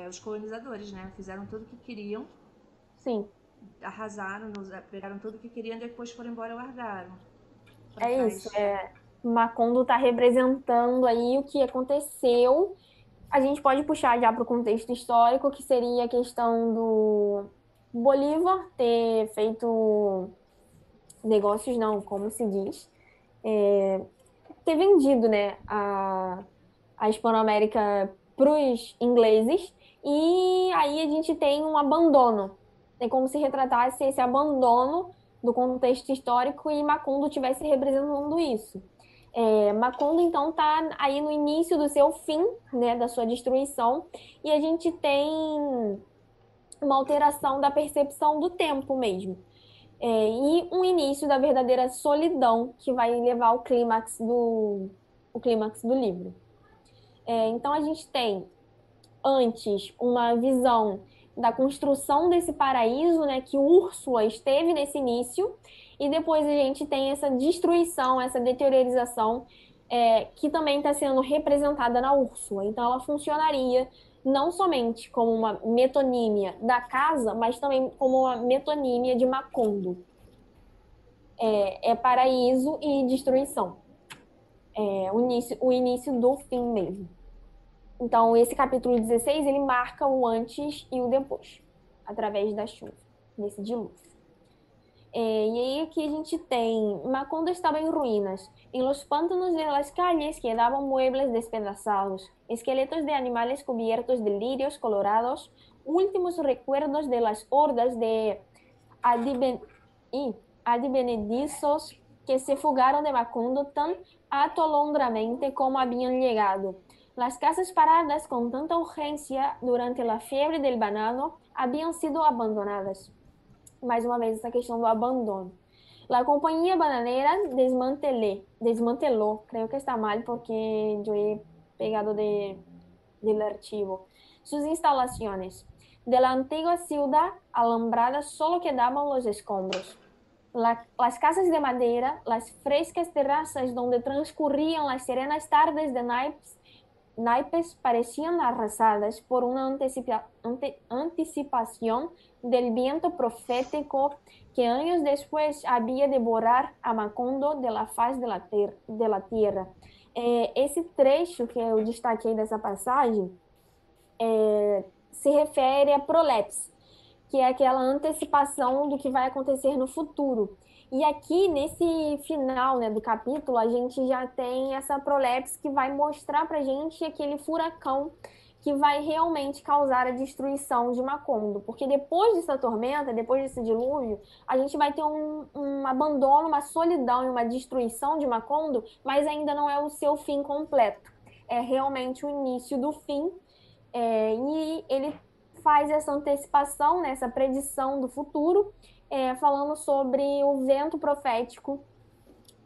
os colonizadores, né? Fizeram tudo o que queriam, Sim. arrasaram, pegaram tudo o que queriam, depois foram embora e largaram pra É isso, trás. Macondo está representando aí o que aconteceu. A gente pode puxar já para o contexto histórico, que seria a questão do Bolívar ter feito negócios, não, como se diz, ter vendido, né, a Hispanoamérica para os ingleses, e aí a gente tem um abandono. É como se retratasse esse abandono do contexto histórico e Macondo estivesse representando isso. Macondo, então, está aí no início do seu fim, né, da sua destruição, e a gente tem uma alteração da percepção do tempo mesmo. E um início da verdadeira solidão que vai levar ao o clímax do livro. Então a gente tem antes uma visão da construção desse paraíso, né, que Úrsula esteve nesse início, e depois a gente tem essa destruição, essa deteriorização, que também está sendo representada na Úrsula. Então ela funcionaria não somente como uma metonímia da casa, mas também como uma metonímia de Macondo. É paraíso e destruição. O início do fim mesmo. Então, esse capítulo 16, ele marca o antes e o depois, através da chuva, desse dilúvio. E aí aqui a gente tem, Macondo estava em ruínas. En los pantanos de las calles quedaban muebles despedazados, esqueletos de animales cubiertos de lirios colorados, últimos recuerdos de las hordas de adiven y advenedizos que se fugaron de Macondo tan atolondramente como habían llegado. Las casas paradas con tanta urgencia durante la fiebre del banano habían sido abandonadas. Mais uma vez, essa questão do abandono. La compañía bananera desmanteló, creo que está mal porque yo he pegado del archivo, sus instalaciones. De la antigua ciudad alambrada solo quedaban los escombros. Las casas de madera, las frescas terrazas donde transcurrían las serenas tardes de naipes parecían arrasadas por una anticipación del viento profético que años después había de borrar a Macondo de la faz de la tierra. Esse trecho que eu destaquei dessa passagem se refere a prolepse, que é aquela antecipação do que vai acontecer no futuro. E aqui, nesse final, né, do capítulo, a gente já tem essa prolepse que vai mostrar pra gente aquele furacão que vai realmente causar a destruição de Macondo. Porque depois dessa tormenta, depois desse dilúvio, a gente vai ter um abandono, uma solidão e uma destruição de Macondo, mas ainda não é o seu fim completo. É realmente o início do fim. E ele faz essa antecipação, né, essa predição do futuro, falando sobre o vento profético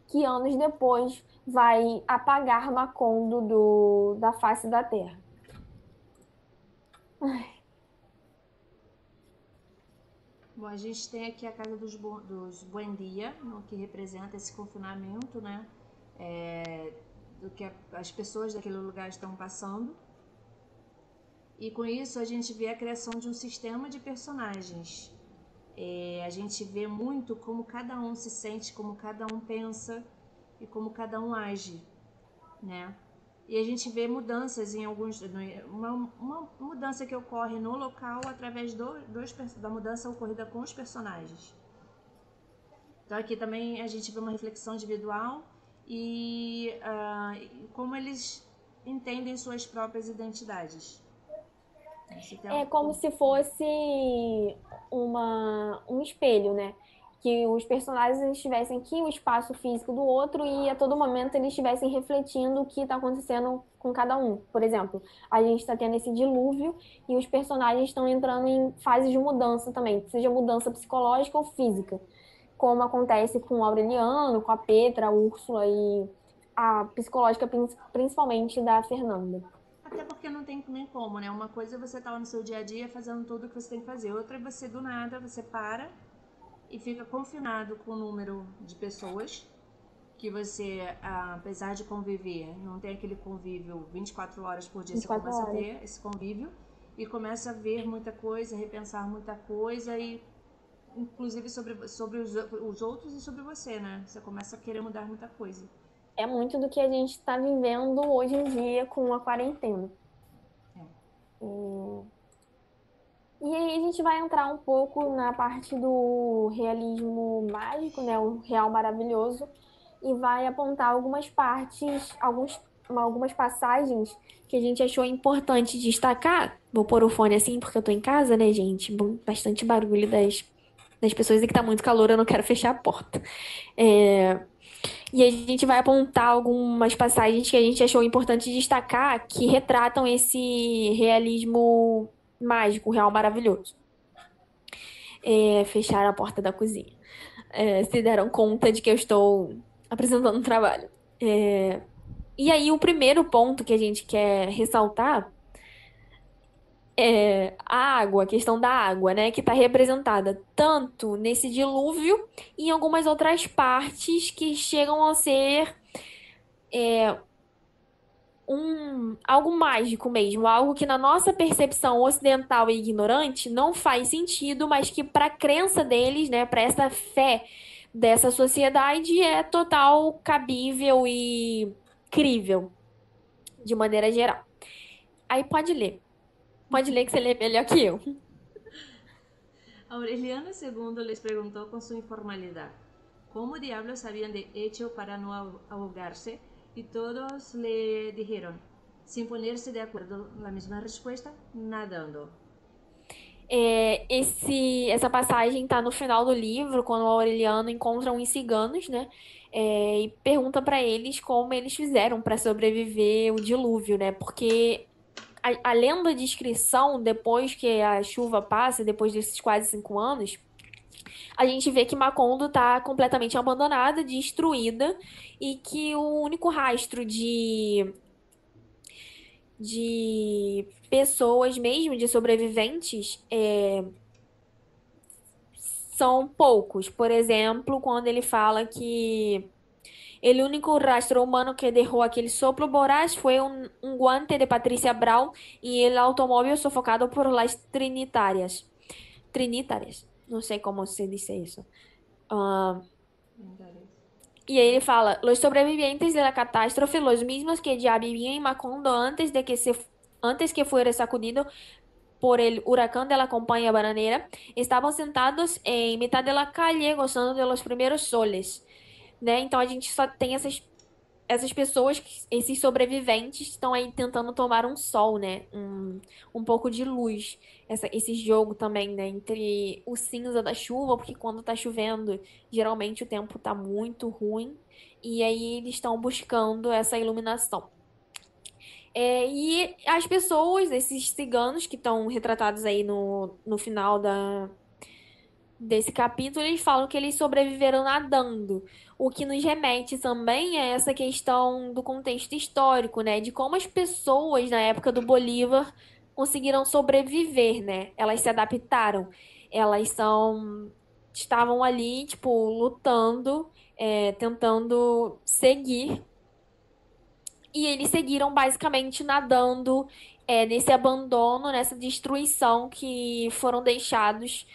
que anos depois vai apagar Macondo da face da terra. Bom, a gente tem aqui a casa dos Buendia, que representa esse confinamento, né? Do que as pessoas daquele lugar estão passando. E com isso a gente vê a criação de um sistema de personagens. A gente vê muito como cada um se sente, como cada um pensa e como cada um age, né? E a gente vê mudanças em alguns... Uma mudança que ocorre no local através da mudança ocorrida com os personagens. Então aqui também a gente vê uma reflexão individual e como eles entendem suas próprias identidades. É como se fosse um espelho, né? Que os personagens estivessem aqui, o espaço físico do outro, e a todo momento eles estivessem refletindo o que está acontecendo com cada um. Por exemplo, a gente está tendo esse dilúvio e os personagens estão entrando em fases de mudança também, seja mudança psicológica ou física, como acontece com o Aureliano, com a Petra, a Úrsula e a psicológica principalmente da Fernanda. Até porque não tem nem como, né? Uma coisa é você estar lá no seu dia a dia fazendo tudo o que você tem que fazer. Outra é você, do nada, você para e fica confinado com o número de pessoas que você, apesar de conviver, não tem aquele convívio 24 horas por dia, você 24 começa a horas. ter esse convívio e começa a ver muita coisa, repensar muita coisa e inclusive sobre os outros e sobre você, né? Você começa a querer mudar muita coisa. É muito do que a gente está vivendo hoje em dia com a quarentena. E aí a gente vai entrar um pouco na parte do realismo mágico, né? O real maravilhoso, e vai apontar algumas partes, algumas passagens que a gente achou importante destacar. Vou pôr o fone assim porque eu tô em casa, né, gente? Bastante barulho das pessoas e que tá muito calor, eu não quero fechar a porta. E a gente vai apontar algumas passagens que a gente achou importante destacar que retratam esse realismo mágico, real maravilhoso. Fechar a porta da cozinha. Se deram conta de que eu estou apresentando um trabalho. E aí, o primeiro ponto que a gente quer ressaltar é a água, a questão da água, né? Que está representada tanto nesse dilúvio e em algumas outras partes que chegam a ser algo mágico mesmo, algo que na nossa percepção ocidental e ignorante não faz sentido, mas que para a crença deles, né, para essa fé dessa sociedade é total cabível e crível, de maneira geral. Aí pode ler que você lê melhor que eu. Aureliano II les preguntó con su informalidad cómo diablos habían de hecho para no ahogarse y todos le dijeron, sin ponerse de acuerdo, la misma respuesta, nadando. Essa passagem está no final do livro, quando o Aureliano encontra uns ciganos, né? E pergunta para eles como eles fizeram para sobreviver o dilúvio, né? Porque além da descrição, depois que a chuva passa, depois desses quase 5 anos, a gente vê que Macondo está completamente abandonada, destruída, e que o único rastro de pessoas mesmo, de sobreviventes, são poucos. Por exemplo, quando ele fala que el único rastro humano que dejó aquele soplo voraz fue un guante de Patricia Brown y el automóvil sofocado por las trinitarias. Trinitarias. Não sei como se diz isso. E aí ele fala, los sobrevivientes de la catástrofe, los mismos que ya vivían en Macondo antes que fuera sacudido por el huracán de la compañía bananera, estaban sentados en mitad de la calle gozando de los primeros soles, né? Então a gente só tem essas pessoas, esses sobreviventes estão aí tentando tomar um sol, né? Um pouco de luz. Esse jogo também, né? Entre o cinza da chuva, porque quando tá chovendo, geralmente o tempo tá muito ruim. E aí eles estão buscando essa iluminação. E as pessoas, esses ciganos que estão retratados aí no final desse capítulo, eles falam que eles sobreviveram nadando. O que nos remete também é essa questão do contexto histórico, né? De como as pessoas na época do Bolívar conseguiram sobreviver, né? Elas se adaptaram. Estavam ali, tipo, lutando, tentando seguir. E eles seguiram basicamente nadando, nesse abandono, nessa destruição que foram deixados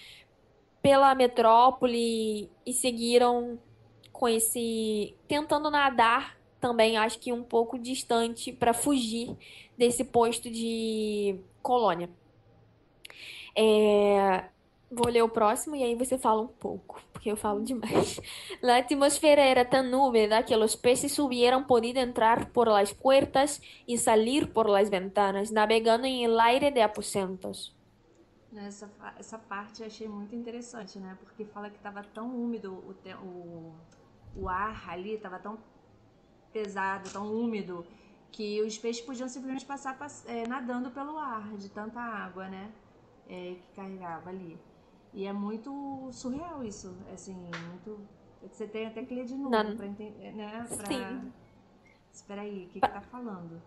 pela metrópole e seguiram com tentando nadar também, acho que um pouco distante para fugir desse posto de colônia. Vou ler o próximo e aí você fala um pouco, porque eu falo demais. La atmósfera era tan húmeda que los peces hubieran podido entrar por las puertas y salir por las ventanas, navegando en el aire de aposentos. Essa parte eu achei muito interessante, né? Porque fala que estava tão úmido o ar ali, estava tão pesado, tão úmido, que os peixes podiam simplesmente passar nadando pelo ar, de tanta água, né? Que carregava ali. E é muito surreal isso, assim, muito. Você tem até que ler de novo Na... pra entender, né? Sim. Espera aí, o que tá falando?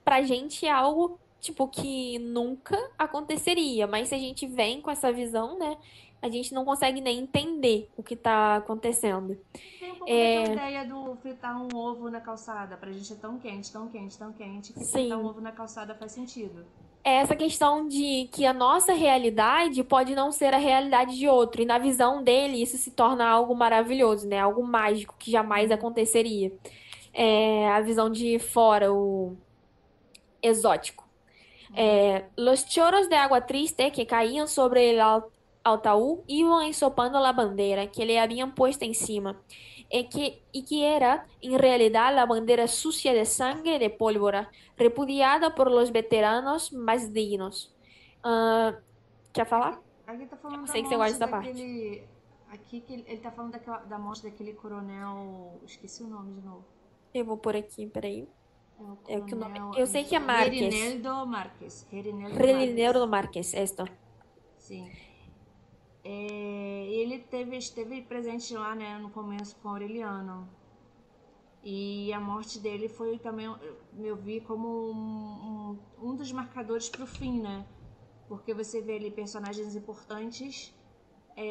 Pra gente é algo, tipo, que nunca aconteceria, mas se a gente vem com essa visão, né, a gente não consegue nem entender o que tá acontecendo. Tem um pouco daquela É, ideia do fritar um ovo na calçada. Pra gente é tão quente, tão quente, tão quente, que fritar um sim. ovo na calçada faz sentido. É essa questão de que a nossa realidade pode não ser a realidade de outro, e na visão dele isso se torna algo maravilhoso, né? Algo mágico que jamais aconteceria. É a visão de fora, o exótico. Los choros de agua triste que caían sobre el altaúd iban ensopando la bandera que le habían puesto encima, y que era, en realidad, la bandera sucia de sangre y de pólvora, repudiada por los veteranos más dignos. Ah, quer falar? Aqui tá falando Eu da sei que você gosta morte dessa parte. daquele. Aqui que ele tá falando da morte daquele coronel. Esqueci o nome de novo. Eu vou por aqui, peraí. É o É o que o nome. coronel Eu sei que é Marques. Herineldo Marques. Herineldo Relinero Marques. do Marques, esto. Sim. Ele esteve presente lá, né, no começo com Aureliano. E a morte dele foi também, eu vi como um dos marcadores para o fim, né? Porque você vê ali personagens importantes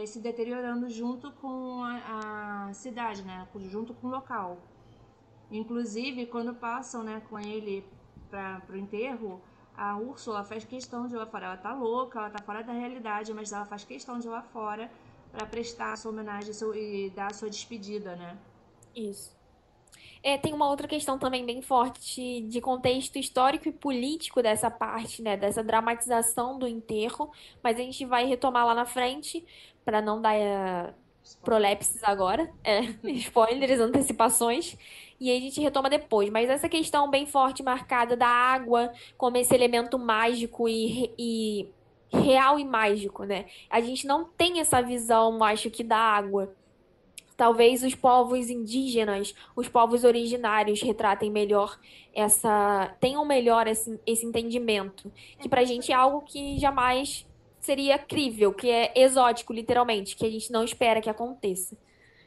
se deteriorando junto com a cidade, né? Junto com o local. Inclusive, quando passam, né, com ele para o enterro, a Úrsula faz questão de ir lá fora. Ela tá louca, ela tá fora da realidade, mas ela faz questão de ir lá fora para prestar a sua homenagem e dar a sua despedida, né? Isso. Tem uma outra questão também bem forte de contexto histórico e político dessa parte, né? Dessa dramatização do enterro, mas a gente vai retomar lá na frente, para não dar Spoiler. prolepses agora, spoilers, antecipações, e aí a gente retoma depois. Mas essa questão bem forte, marcada da água como esse elemento mágico e real e mágico, né? A gente não tem essa visão, acho que, da água. Talvez os povos indígenas, os povos originários retratem melhor tenham melhor esse entendimento, É que pra gente é algo que jamais seria crível, que é exótico, literalmente, que a gente não espera que aconteça.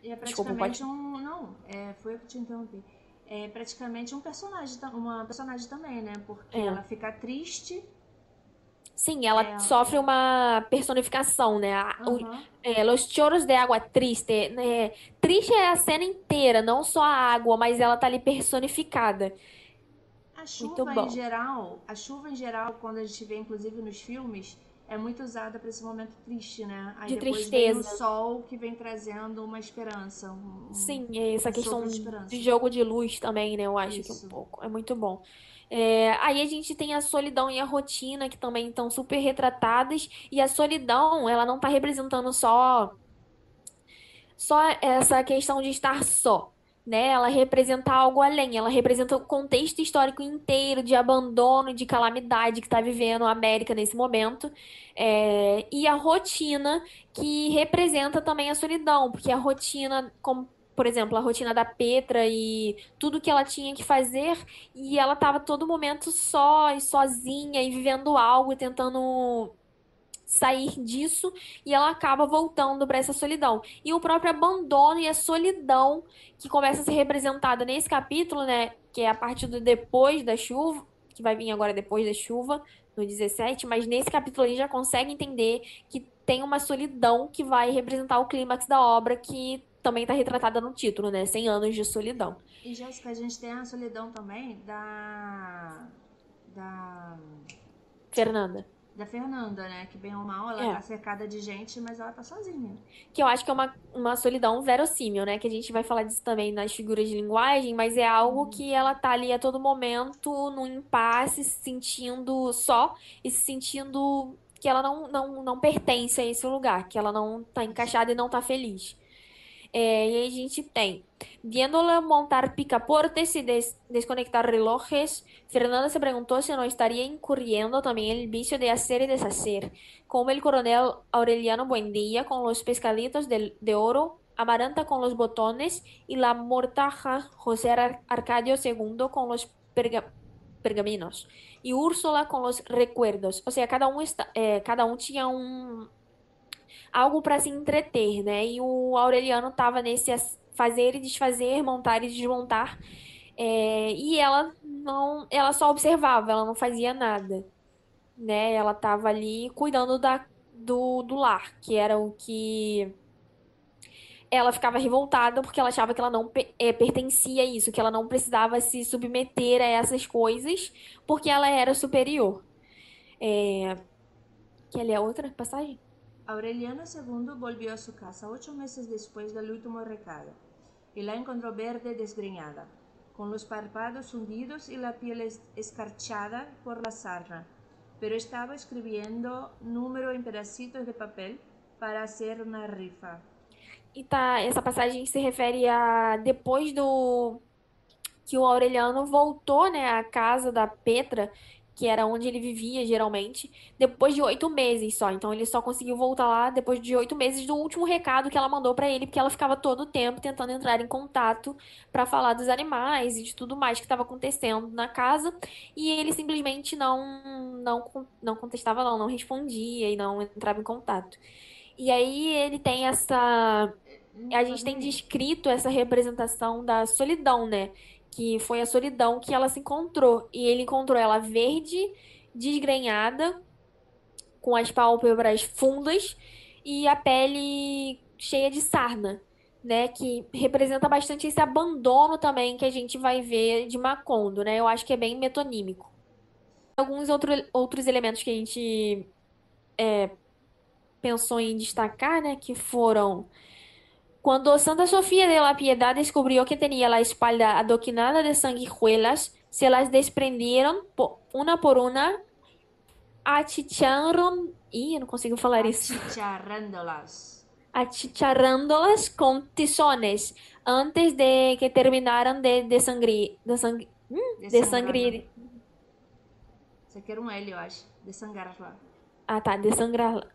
E é Desculpa, pode. praticamente um. Não, foi eu que te interrompi. É praticamente um personagem, uma personagem também, né? Porque É. ela fica triste. Sim, ela É, sofre uma personificação, né? aham. Los choros de agua triste, né? Triste é a cena inteira, não só a água, mas ela tá ali personificada. Muito bom. A chuva em geral, quando a gente vê inclusive nos filmes, é muito usada para esse momento triste, né? Aí De depois vem o tristeza. sol que vem trazendo uma esperança, Sim, um essa sopro de questão de esperança. jogo de luz também, né? Eu acho que um Isso. pouco. É muito bom. Aí a gente tem a solidão e a rotina, que também estão super retratadas. E a solidão, ela não tá representando só essa questão de estar só, né? Ela representa algo além. Ela representa o contexto histórico inteiro de abandono, de calamidade que está vivendo a América nesse momento. E a rotina que representa também a solidão, porque a rotina, como por exemplo, a rotina da Petra e tudo que ela tinha que fazer, e ela estava todo momento só e sozinha e vivendo algo e tentando sair disso, e ela acaba voltando para essa solidão. E o próprio abandono e a solidão que começa a ser representada nesse capítulo, né, que é a parte do depois da chuva, que vai vir agora depois da chuva, no 17, mas nesse capítulo a gente já consegue entender que tem uma solidão que vai representar o clímax da obra, que também está retratada no título, né? 100 anos de solidão. E Jéssica, a gente tem a solidão também da Fernanda. da Fernanda, né? Que bem ou mal, ela É. tá cercada de gente, mas ela tá sozinha. Que eu acho que é uma solidão verossímil, né? Que a gente vai falar disso também nas figuras de linguagem, mas é algo que ela tá ali a todo momento num impasse, se sentindo só e se sentindo que ela não pertence a esse lugar, que ela não tá encaixada e não tá feliz. E aí a gente tem, viéndola montar picaportes y desconectar relojes, Fernanda se preguntó si no estaría incurriendo también el vicio de hacer y deshacer, como el coronel Aureliano Buendía con los pescaditos de oro, Amaranta con los botones y la mortaja José Arcadio II con los pergaminos y Úrsula con los recuerdos. O sea, cada um tinha algo para se entreter, né? E o Aureliano tava nesse fazer e desfazer, montar e desmontar. E ela não, ela só observava, ela não fazia nada, né? Ela tava ali cuidando do lar, que era o que ela ficava revoltada porque ela achava que ela não pertencia a isso, que ela não precisava se submeter a essas coisas porque ela era superior. Quer ler a outra passagem? Aureliano II volvió a su casa 8 meses después del último recado y la encontró verde desgreñada, con los párpados hundidos y la piel escarchada por la sarna, pero estaba escribiendo número en pedacitos de papel para hacer una rifa. E tá, essa passagem se refere a depois do que o Aureliano voltou, né, à casa da Petra, que era onde ele vivia geralmente, depois de 8 meses só. Então ele só conseguiu voltar lá depois de 8 meses do último recado que ela mandou pra ele, porque ela ficava todo o tempo tentando entrar em contato pra falar dos animais e de tudo mais que estava acontecendo na casa, e ele simplesmente não contestava, não respondia e não entrava em contato. E aí ele tem essa. A gente tem descrito essa representação da solidão, né? Que foi a solidão que ela se encontrou. E ele encontrou ela verde, desgrenhada, com as pálpebras fundas e a pele cheia de sarna, né? Que representa bastante esse abandono também que a gente vai ver de Macondo, né? Eu acho que é bem metonímico. Alguns outros elementos que a gente pensou em destacar, né? Que foram cuando Santa Sofía de la Piedad descubrió que tenía la espalda adoquinada de sanguijuelas, se las desprendieron una por una, achicharron, eu não consigo falar isso, Achicharrándolas. achicharrándolas con tizones antes de que terminaran de Desangrarla. desangrir. Isso aqui era um L, eu acho. Desangrarla. Ah, tá, desangrar.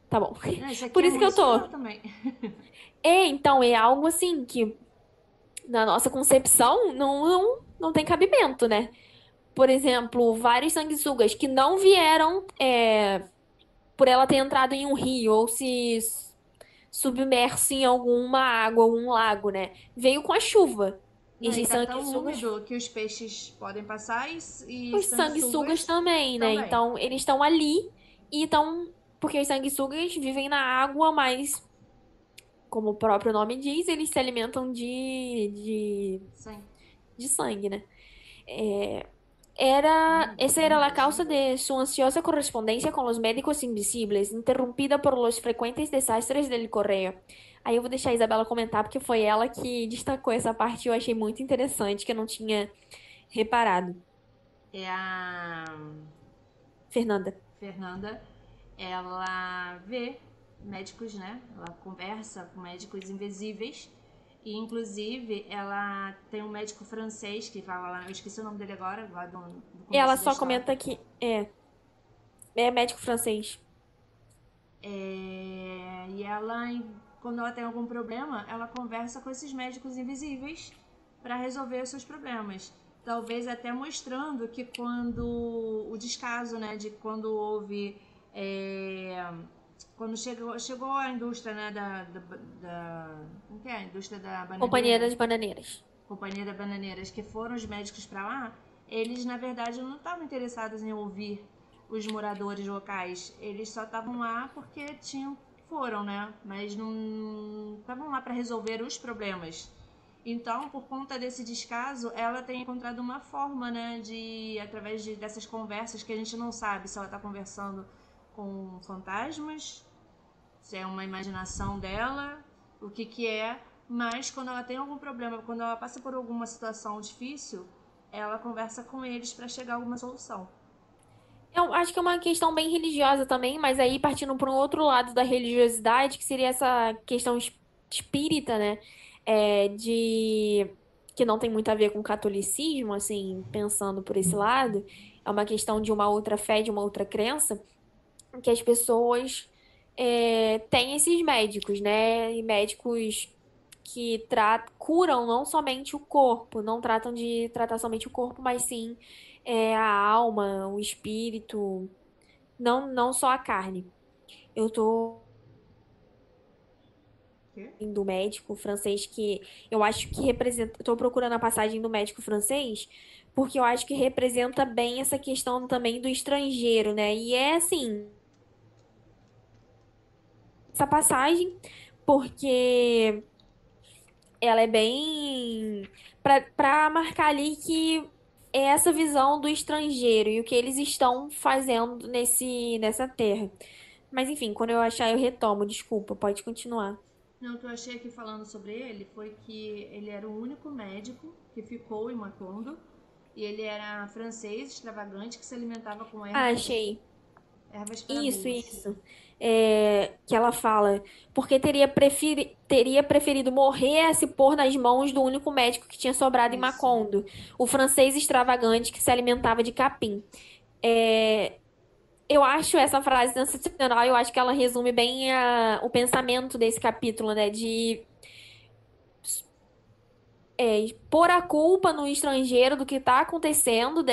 Tá bom. Não, isso aqui Por é isso que muito eu tô. espanhol também. Então, é algo assim que na nossa concepção não tem cabimento, né? Por exemplo, vários sanguessugas que não vieram por ela ter entrado em um rio ou se submerso em alguma água, algum lago, né? Veio com a chuva. Não, e Esses tá tão sanguessugas, úmido que os peixes podem passar e os sanguessugas sanguessugas também, né? também. Então, eles estão ali e estão. Porque os sanguessugas vivem na água, mas, como o próprio nome diz, eles se alimentam Sim. de sangue, né? Esa era la causa de su ansiosa correspondencia con los médicos invisibles, interrumpida por los frecuentes desastres del correio. Aí eu vou deixar a Isabela comentar, porque foi ela que destacou essa parte e eu achei muito interessante, que eu não tinha reparado. É a Fernanda. Fernanda, ela vê médicos, né? Ela conversa com médicos invisíveis. E, inclusive, ela tem um médico francês que fala lá, eu esqueci o nome dele agora, lá do começo Ela da só história. comenta que é médico francês. E ela, quando ela tem algum problema, ela conversa com esses médicos invisíveis para resolver os seus problemas. Talvez até mostrando que quando o descaso, né, de quando houve quando chegou a indústria, né, como que é? A indústria da bananeira. Companhia das Bananeiras. Companhia da Bananeiras, que foram os médicos para lá, eles na verdade não estavam interessados em ouvir os moradores locais, eles só estavam lá porque foram, né? Mas não estavam lá para resolver os problemas. Então, por conta desse descaso, ela tem encontrado uma forma, né, através dessas conversas que a gente não sabe se ela está conversando com fantasmas, se é uma imaginação dela, o que é, mas quando ela tem algum problema, quando ela passa por alguma situação difícil, ela conversa com eles para chegar a alguma solução. Eu acho que é uma questão bem religiosa também, mas aí partindo para um outro lado da religiosidade, que seria essa questão espírita, né? De que não tem muito a ver com o catolicismo, assim, pensando por esse lado, é uma questão de uma outra fé, de uma outra crença, que as pessoas têm esses médicos, né? E médicos que curam não somente o corpo, não tratam de tratar somente o corpo, mas sim a alma, o espírito, não só a carne. Eu tô Quê? do médico francês que eu acho que representa. Eu tô procurando a passagem do médico francês porque eu acho que representa bem essa questão também do estrangeiro, né? E é assim, essa passagem, porque ela é bem para marcar ali que é essa visão do estrangeiro e o que eles estão fazendo nessa terra. Mas enfim, quando eu achar eu retomo, desculpa, pode continuar. Não, o que eu achei aqui falando sobre ele foi que ele era o único médico que ficou em Macondo e ele era francês, extravagante, que se alimentava com Ah, ervas, achei. ervas para Isso, bolsa. isso. Que ela fala, porque teria preferido morrer a se pôr nas mãos do único médico que tinha sobrado em Isso. Macondo, o francês extravagante que se alimentava de capim. É, eu acho essa frase sensacional, eu acho que ela resume bem o pensamento desse capítulo, né? De pôr a culpa no estrangeiro do que está acontecendo,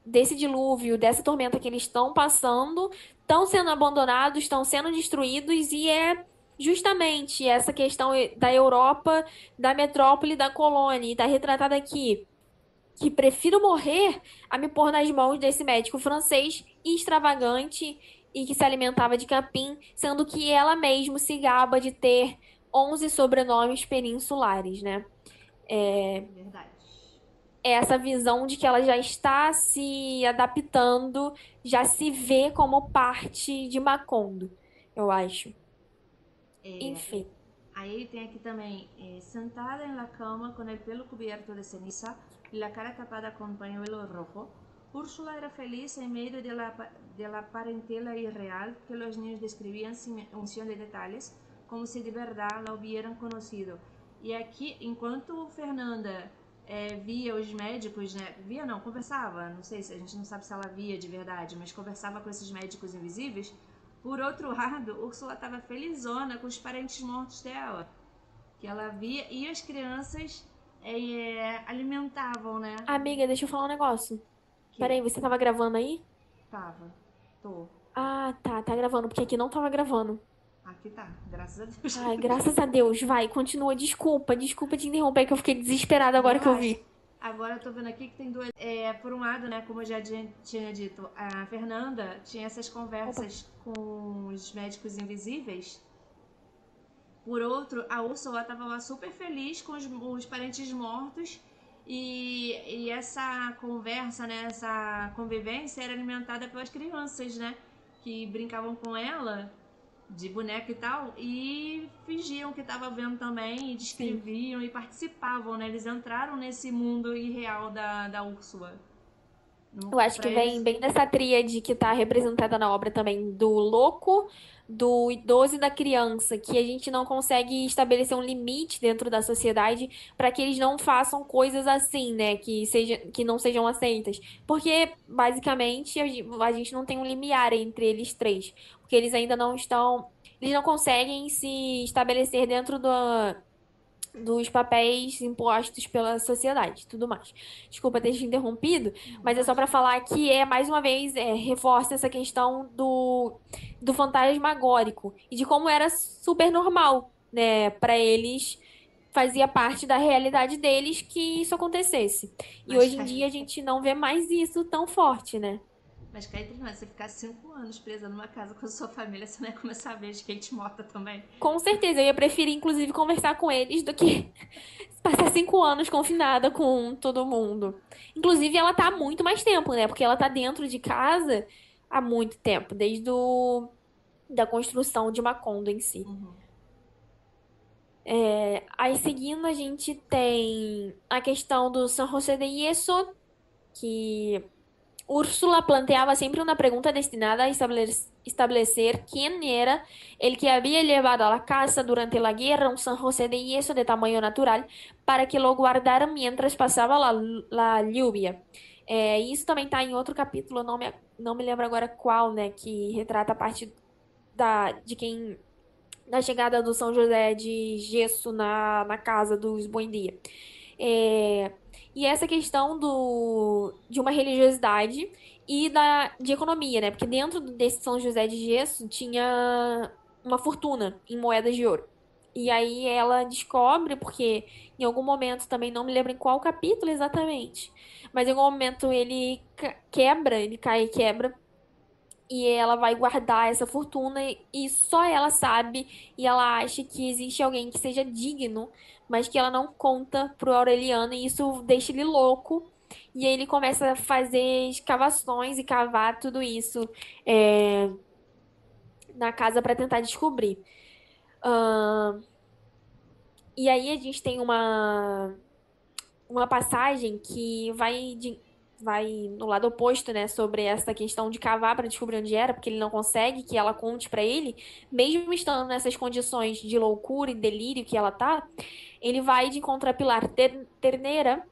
desse dilúvio, dessa tormenta que eles estão passando, estão sendo abandonados, estão sendo destruídos, e é justamente essa questão da Europa, da metrópole, da colônia, e está retratada aqui. Que prefiro morrer a me pôr nas mãos desse médico francês extravagante e que se alimentava de capim, sendo que ela mesma se gaba de ter 11 sobrenomes peninsulares, né? Verdade. É essa visão de que ela já está se adaptando, já se vê como parte de Macondo, eu acho. É, Enfim. aí tem aqui também, sentada en la cama con el pelo cubierto de ceniza y la cara tapada con pañuelo rojo, Úrsula era feliz en medio de la parentela irreal que los niños describían sin mención de detalles, como si de verdad la hubieran conocido. E aqui, enquanto Fernanda via os médicos, né? Via não, conversava, não sei se a gente não sabe se ela via de verdade, mas conversava com esses médicos invisíveis. Por outro lado, Úrsula estava felizona com os parentes mortos dela, que ela via, e as crianças alimentavam, né? Amiga, deixa eu falar um negócio. Que Peraí, você tava gravando aí? tava, tô. Ah, tá gravando, porque aqui não tava gravando. Aqui tá, graças a Deus. Ai, graças a Deus. Vai, continua. Desculpa te interromper, que eu fiquei desesperada agora que eu Relaxa. vi. Agora eu tô vendo aqui que tem duas. Por um lado, né, como eu já tinha dito, a Fernanda tinha essas Opa. conversas com os médicos invisíveis. Por outro, a Úrsula estava lá super feliz com os parentes mortos e essa conversa, né, essa convivência era alimentada pelas crianças, né, que brincavam com ela de boneca e tal e fingiam que estavam vendo também e Sim. descreviam e participavam, né? Eles entraram nesse mundo irreal da Úrsula. Eu acho Para que vem eles, bem dessa tríade que tá representada na obra também, do louco, do idoso e da criança, que a gente não consegue estabelecer um limite dentro da sociedade para que eles não façam coisas assim, né, que não sejam aceitas. Porque, basicamente, a gente não tem um limiar entre eles três, porque eles não conseguem se estabelecer dentro dos papéis impostos pela sociedade, tudo mais. Desculpa ter te interrompido, mas é só relaxa. para falar que mais uma vez reforça essa questão do fantasmagórico e de como era super normal, né, para eles fazia parte da realidade deles que isso acontecesse. E Mas hoje em cá, dia a gente não vê mais isso tão forte, né? mas cá entre nós, você ficar 5 anos presa numa casa com a sua família, você não ia começar a ver gente morta também. Com certeza, eu ia preferir, inclusive, conversar com eles do que passar 5 anos confinada com todo mundo. Inclusive, ela tá há muito mais tempo, né? Porque ela tá dentro de casa há muito tempo, da construção de Macondo em si. Uhum. Aí, seguindo, a gente tem a questão do San José de Yeso, que Úrsula planteaba siempre una pregunta destinada a establecer quién era el que había llevado a la casa durante la guerra un San José de yeso de tamaño natural para que lo guardaran mientras pasaba la lluvia. Isso também está em outro capítulo, não me lembro agora qual, né, que retrata a parte de quem da chegada do São José de gesso na casa dos Buendia. É, e essa questão de uma religiosidade e de economia, né? Porque dentro desse São José de gesso tinha uma fortuna em moedas de ouro. E aí ela descobre, porque em algum momento, também não me lembro em qual capítulo exatamente, mas em algum momento ele quebra, ele cai e quebra, e ela vai guardar essa fortuna e só ela sabe e ela acha que existe alguém que seja digno, mas que ela não conta pro Aureliano e isso deixa ele louco. E aí ele começa a fazer escavações e cavar tudo isso é, na casa para tentar descobrir. Ahn, e aí a gente tem uma passagem que vai no lado oposto, né, sobre essa questão de cavar para descobrir onde era, porque ele não consegue que ela conte para ele, mesmo estando nessas condições de loucura e delírio que ela tá, ele vai de encontrar Pilar Terneira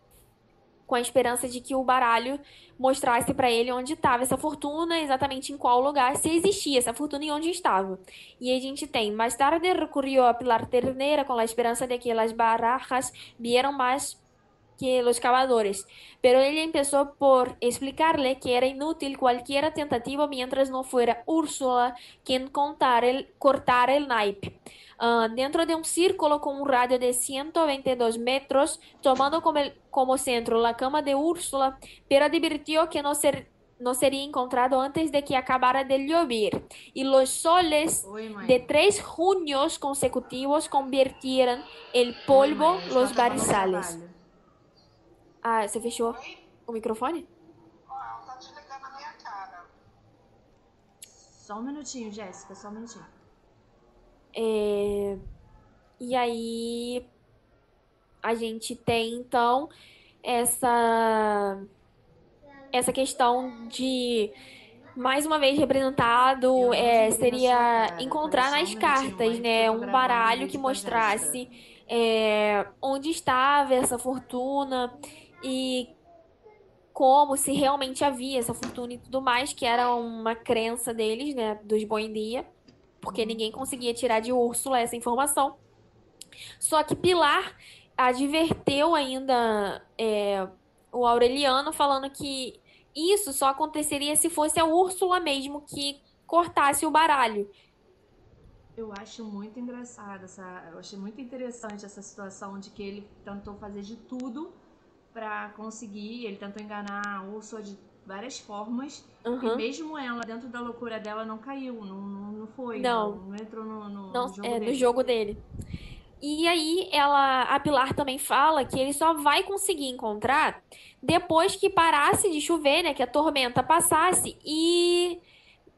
com a esperança de que o baralho mostrasse para ele onde estava essa fortuna, exatamente em qual lugar, se existia essa fortuna e onde estava. E a gente tem, mais tarde recorrió a Pilar Terneira com a esperança de que as barajas vieram mais que los cavadores, pero ella empezó por explicarle que era inútil cualquier tentativa mientras no fuera Úrsula quien cortara el naipe. Dentro de un círculo con un radio de 122 metros, tomando como centro la cama de Úrsula, pero advirtió que no sería encontrado antes de que acabara de llover, y los soles Oi, mãe. de 3 junios consecutivos convirtieron el Oi, polvo mãe, a gente tá los acabando o barizales. trabalho. Ah, você fechou Oi? o microfone? Ó, ela tá desligando a minha cara. Só um minutinho, Jéssica, só um minutinho. É, E aí a gente tem então essa questão de mais uma vez representado Eu não desliguei na sua seria cara. encontrar Foi só nas um minutinho, cartas, mãe, porque eu né, tô um gravando o baralho que vídeo com a Jéssica. mostrasse onde estava essa fortuna e como se realmente havia essa fortuna e tudo mais, que era uma crença deles, né, dos Buendia, porque ninguém conseguia tirar de Úrsula essa informação. Só que Pilar adverteu ainda o Aureliano, falando que isso só aconteceria se fosse a Úrsula mesmo que cortasse o baralho. Eu acho muito engraçado eu achei muito interessante essa situação de que ele tentou fazer de tudo pra conseguir, ele tentou enganar a Úrsula de várias formas, e Uhum. mesmo ela, dentro da loucura dela, não caiu, não foi, Não. não entrou Não, no jogo no dele. jogo dele. E aí a Pilar também fala que ele só vai conseguir encontrar depois que parasse de chover, né? Que a tormenta passasse e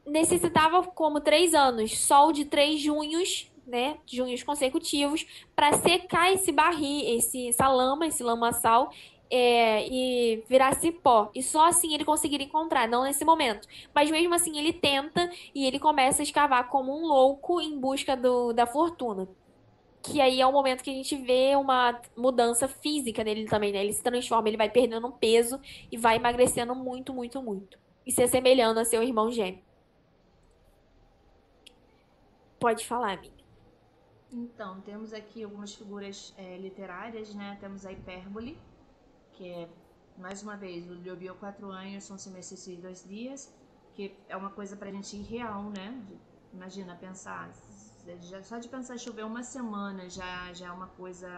necessitava como 3 anos, sol de 3 junhos, né? Junhos consecutivos, para secar esse barril, essa lama, esse lamaçal. E virar cipó. E só assim ele conseguiria encontrar, não nesse momento. Mas mesmo assim ele tenta e ele começa a escavar como um louco em busca da fortuna. Que aí é o momento que a gente vê uma mudança física nele também, né? Ele se transforma, ele vai perdendo peso e vai emagrecendo muito, muito, muito. E se assemelhando a seu irmão gêmeo. Pode falar, amiga. Então, temos aqui algumas figuras literárias, né? Temos a hipérbole, que é, mais uma vez, o llovió 4 anos, são 6 meses e 2 dias, que é uma coisa pra gente irreal, né? Imagina, pensar, só de pensar chover uma semana já é uma coisa,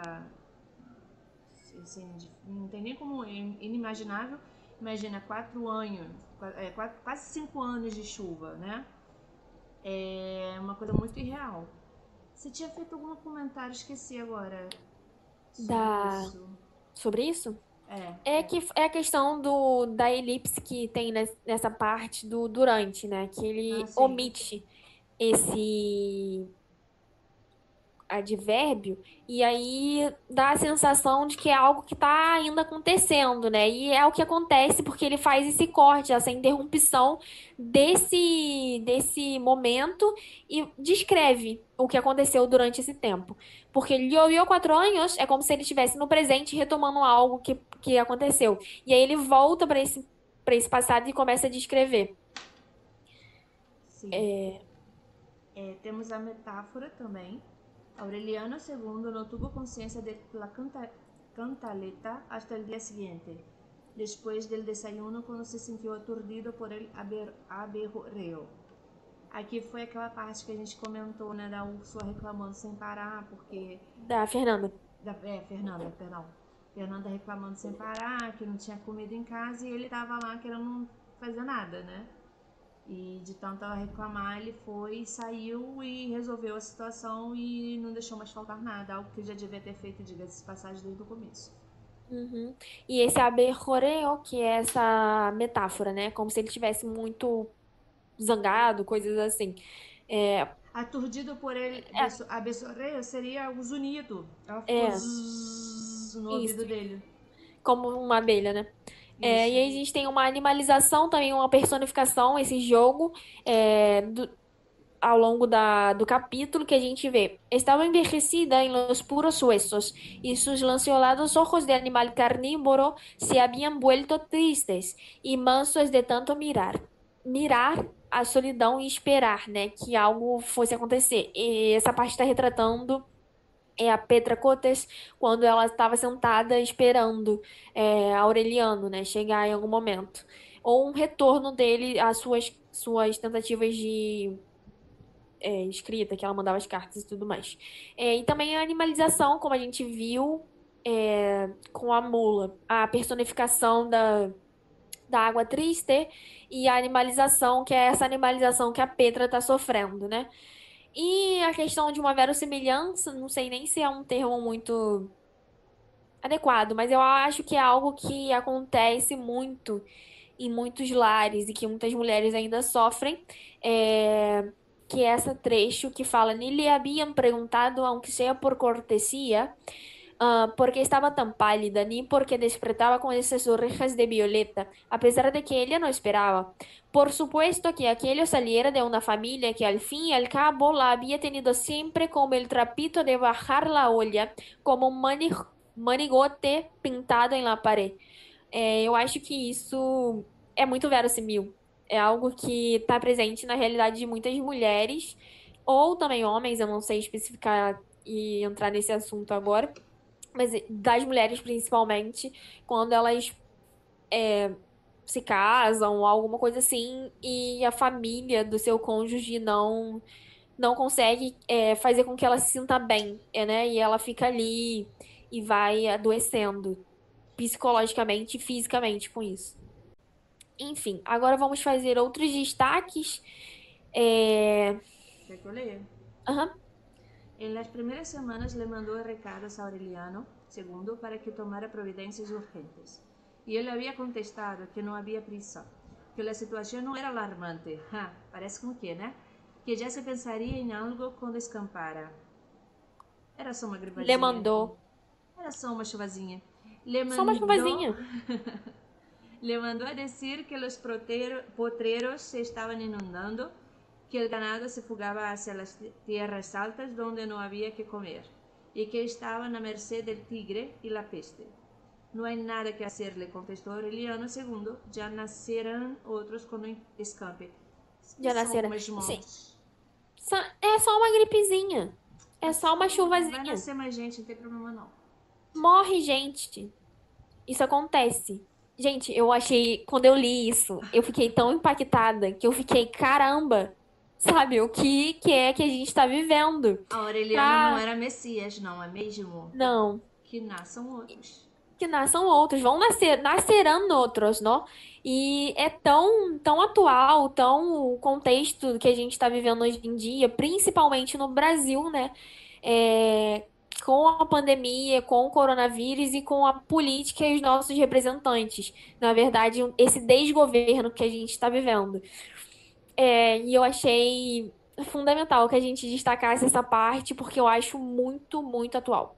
assim, não tem nem como, inimaginável. Imagina, 4 anos, quase 5 anos de chuva, né? É uma coisa muito irreal. Você tinha feito algum comentário, esqueci agora, sobre isso. Sobre isso? É. Que é a questão da elipse que tem nessa parte do durante, né? Que ele Ah, sim. omite advérbio, e aí dá a sensação de que é algo que está ainda acontecendo, né? E é o que acontece porque ele faz esse corte, essa interrupção desse momento e descreve o que aconteceu durante esse tempo. Porque Llovió 4 anos é como se ele estivesse no presente retomando algo que aconteceu. E aí ele volta para esse passado e começa a descrever. Sim. Temos a metáfora também. Aureliano II no tuvo conciencia de la cantaleta hasta el día siguiente, después del desayuno cuando se sintió aturdido por el aberreo. Aqui foi aquela parte que a gente comentou, né, da Úrsula reclamando sem parar, porque... Da Fernanda. Fernanda, perdão. Fernanda reclamando sem parar, que não tinha comida em casa, e ele tava lá querendo não fazer nada, né? E de tanto ela reclamar, ele foi, saiu e resolveu a situação e não deixou mais faltar nada. Algo que ele já devia ter feito, diga-se de passagem, desde o começo. Uhum. E esse aberroreo, que é essa metáfora, né? Como se ele tivesse muito zangado, coisas assim. Aturdido por ele, a Bessorreia seria o zunido. Ela ficou É, no isso. ouvido dele. Como uma abelha, né? E Isso. aí a gente tem uma animalização também, uma personificação, esse jogo, ao longo do capítulo que a gente vê. Estava envejecida em los puros huesos y sus lanceolados ojos de animal carnívoro se habían vuelto tristes y mansos de tanto mirar. Mirar a solidão e esperar, né, que algo fosse acontecer. E essa parte está retratando a Petra Cotes quando ela estava sentada esperando Aureliano, né, chegar em algum momento. Ou um retorno dele às suas tentativas de escrita, que ela mandava as cartas e tudo mais. E também a animalização, como a gente viu com a mula, a personificação da água triste e a animalização, que é essa animalização que a Petra está sofrendo, né? E a questão de uma verossimilhança, não sei nem se é um termo muito adequado, mas eu acho que é algo que acontece muito em muitos lares e que muitas mulheres ainda sofrem, que é esse trecho que fala, ni le habían preguntado, aunque sea por cortesía, porque estaba tan pálida, ni porque despertaba con esas orejas de violeta, a pesar de que ella no esperaba. Por supuesto que aquello saliera de una familia que al fin y al cabo la había tenido siempre como el trapito de bajar la olla, como un manigote pintado en la pared. Eu acho que isso é muito verossímil. É algo que está presente na realidade de muitas mulheres, ou também homens, eu não sei especificar e entrar nesse assunto agora, mas das mulheres principalmente, quando elas se casam ou alguma coisa assim, e a família do seu cônjuge não consegue fazer com que ela se sinta bem, né? E ela fica ali e vai adoecendo psicologicamente e fisicamente com isso. Enfim, agora vamos fazer outros destaques. Quer que eu leia? Aham. En las primeras semanas le mandó recados a Aureliano II para que tomara providencias urgentes. Y él había contestado que no había prisa, que la situación no era alarmante. Parece como que, né? Que ya se pensaría en algo cuando escampara. Era só uma gripazinha. Le mandou. Era só uma chuvazinha. Só uma chuvazinha. Le mandó a decir que los potreros se estaban inundando, que el ganado se fugaba hacia las tierras altas donde no había que comer, y que estaban a merced del tigre y la peste. No hay nada que hacer, le contestó Aureliano II, ya nacerán otros cuando escampe. Já nasceram. Sim. É só uma gripezinha. É só uma Vai chuvazinha. nascer mais gente, não tem problema não. Morre gente. Isso acontece. Gente, eu achei, quando eu li isso, eu fiquei tão impactada que eu fiquei, caramba, sabe, o que é que a gente tá vivendo? A Aureliano não era Messias, não, é mesmo? Não. Que nasçam outros. Que nasçam outros, nascerão outros, não? E é tão atual, tão o contexto que a gente está vivendo hoje em dia, principalmente no Brasil, né? Com a pandemia, com o coronavírus e com a política e os nossos representantes. Na verdade, esse desgoverno que a gente está vivendo. E eu achei fundamental que a gente destacasse essa parte, porque eu acho muito, muito atual.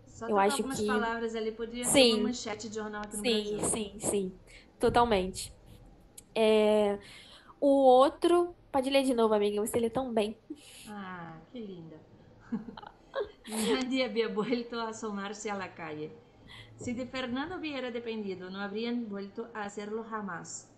Só Eu trocar acho algumas que palavras ali podia ser uma sim, manchete de jornal aqui no sim, Brasil. sim, sim. Totalmente. O outro. Pode ler de novo, amiga. Você lê tão bem. Ah, qué linda. Nadie había vuelto a asomarse a la calle. Si de Fernando hubiera dependido, no habrían vuelto a hacerlo jamás.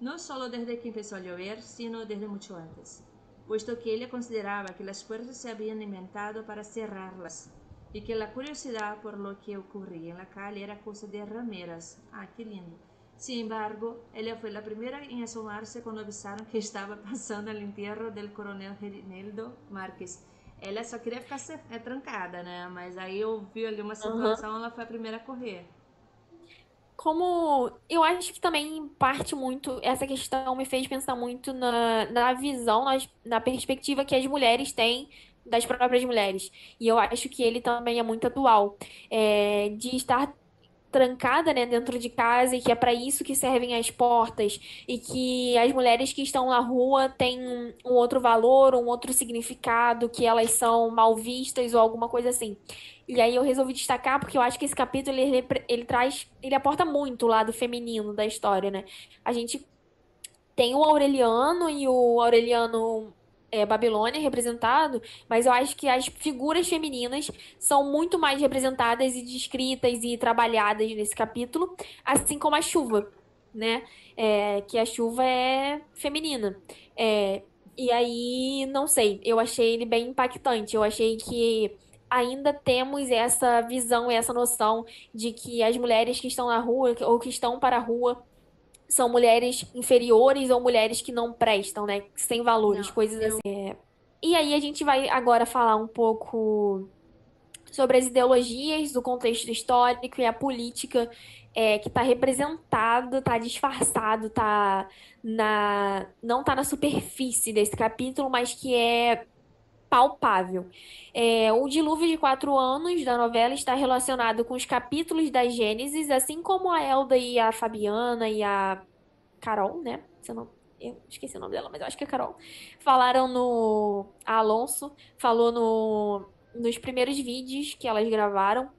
No solo desde que empezó a llover, sino desde mucho antes, puesto que ella consideraba que las puertas se habían inventado para cerrarlas y que la curiosidad por lo que ocurría en la calle era cosa de rameras. Ah, qué lindo. Sin embargo, ella fue la primera en asomarse cuando avisaron que estaba pasando el entierro del coronel Reinaldo Márquez. Ela só queria ficar trancada, né? Mas aí eu vi ali uma Aham. situação, ela foi a primeira a correr. Como eu acho que também parte muito, essa questão me fez pensar muito na visão, na perspectiva que as mulheres têm das próprias mulheres. E eu acho que ele também é muito atual. De estar trancada, né, dentro de casa e que é para isso que servem as portas e que as mulheres que estão na rua têm um outro valor, um outro significado, que elas são mal vistas ou alguma coisa assim. E aí eu resolvi destacar porque eu acho que esse capítulo ele traz, ele aporta muito o lado feminino da história, né? A gente tem o Aureliano e o Aureliano Babilônia representado, mas eu acho que as figuras femininas são muito mais representadas e descritas e trabalhadas nesse capítulo, assim como a chuva, né? Que a chuva é feminina. É, e aí, não sei, eu achei ele bem impactante. Eu achei que ainda temos essa visão, essa noção de que as mulheres que estão na rua ou que estão para a rua são mulheres inferiores ou mulheres que não prestam, né? Sem valores, Não, coisas eu. assim. E aí a gente vai agora falar um pouco sobre as ideologias do contexto histórico e a política que está representado, está disfarçado, não está na superfície desse capítulo, mas que é palpável. O dilúvio de 4 anos da novela está relacionado com os capítulos da Gênesis, assim como a Elda e a Fabiana e a Carol, né? Se eu não, eu esqueci o nome dela, mas eu acho que é Carol. Falaram no. A Alonso falou nos primeiros vídeos que elas gravaram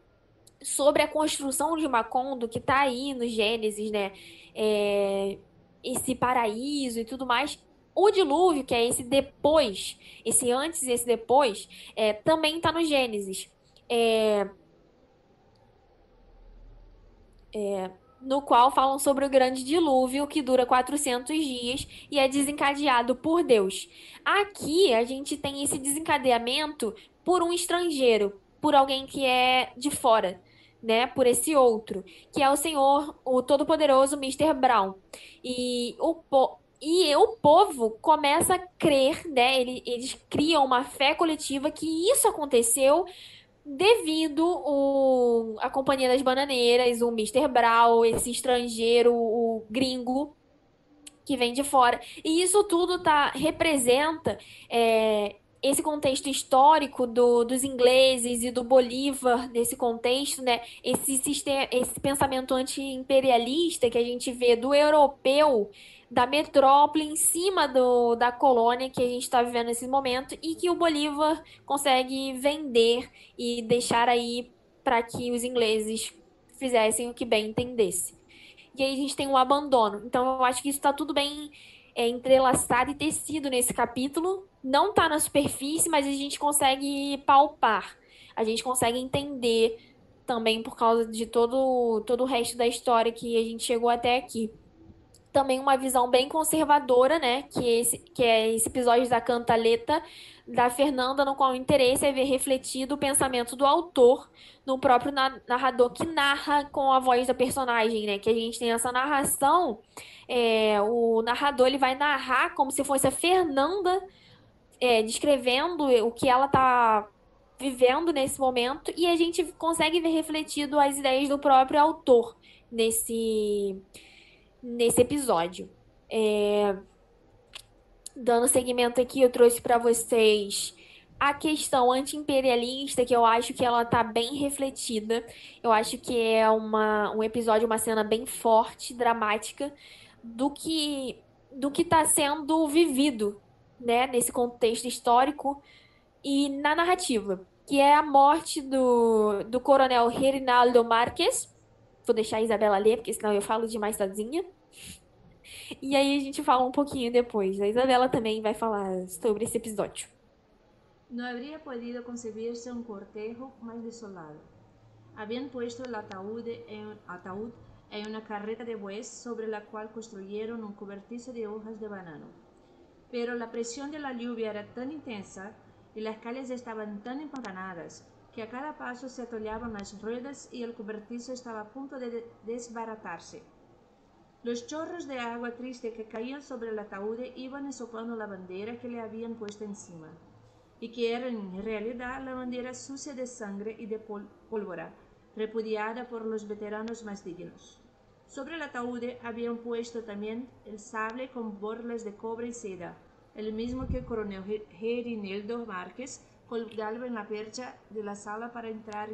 sobre a construção de Macondo, que tá aí no Gênesis, né? É, esse paraíso e tudo mais. O dilúvio, que é esse depois, esse antes e esse depois, também tá no Gênesis. É, no qual falam sobre o grande dilúvio que dura 400 dias e é desencadeado por Deus. Aqui a gente tem esse desencadeamento por um estrangeiro, por alguém que é de fora, né? Por esse outro, que é o Senhor, o Todo-Poderoso Mister Brown. E o povo começa a crer, né? Eles criam uma fé coletiva que isso aconteceu devido a Companhia das Bananeiras, o Mister Brown, esse estrangeiro, o gringo que vem de fora. E isso tudo representa esse contexto histórico dos ingleses e do Bolívar nesse contexto, né? Esse sistema, esse pensamento anti-imperialista que a gente vê do europeu, da metrópole em cima da colônia que a gente está vivendo nesse momento e que o Bolívar consegue vender e deixar aí para que os ingleses fizessem o que bem entendesse. E aí a gente tem o abandono. Então eu acho que isso tá tudo bem entrelaçado e tecido nesse capítulo. Não tá na superfície, mas a gente consegue palpar. A gente consegue entender também por causa de todo o resto da história que a gente chegou até aqui. Também uma visão bem conservadora, né? Que é esse episódio da cantaleta da Fernanda, no qual o interesse é ver refletido o pensamento do autor no próprio narrador que narra com a voz da personagem, né? Que a gente tem essa narração, o narrador ele vai narrar como se fosse a Fernanda descrevendo o que ela tá vivendo nesse momento e a gente consegue ver refletido as ideias do próprio autor nesse episódio. Dando seguimento aqui, eu trouxe para vocês a questão anti-imperialista, que eu acho que ela tá bem refletida. Eu acho que é um episódio, uma cena bem forte, dramática, do que tá sendo vivido né, nesse contexto histórico e na narrativa, que é a morte do coronel Reinaldo Marques. Vou deixar a Isabela ler, porque senão eu falo demais sozinha. E aí a gente fala um pouquinho depois. A Isabela também vai falar sobre esse episódio. No habría podido concebirse un cortejo más desolado. Habían puesto el ataúd en una carreta de bueyes sobre la cual construyeron un cobertizo de hojas de banano. Pero la presión de la lluvia era tan intensa y las calles estaban tan empantanadas que a cada paso se atollaban las ruedas y el cobertizo estaba a punto de desbaratarse. Los chorros de agua triste que caían sobre el ataúd iban ensopando la bandera que le habían puesto encima, y que era en realidad la bandera sucia de sangre y de pólvora, repudiada por los veteranos más dignos. Sobre el ataúd habían puesto también el sable con borlas de cobre y seda, el mismo que el coronel Reinaldo Márquez colgaba en la percha de la sala para entrar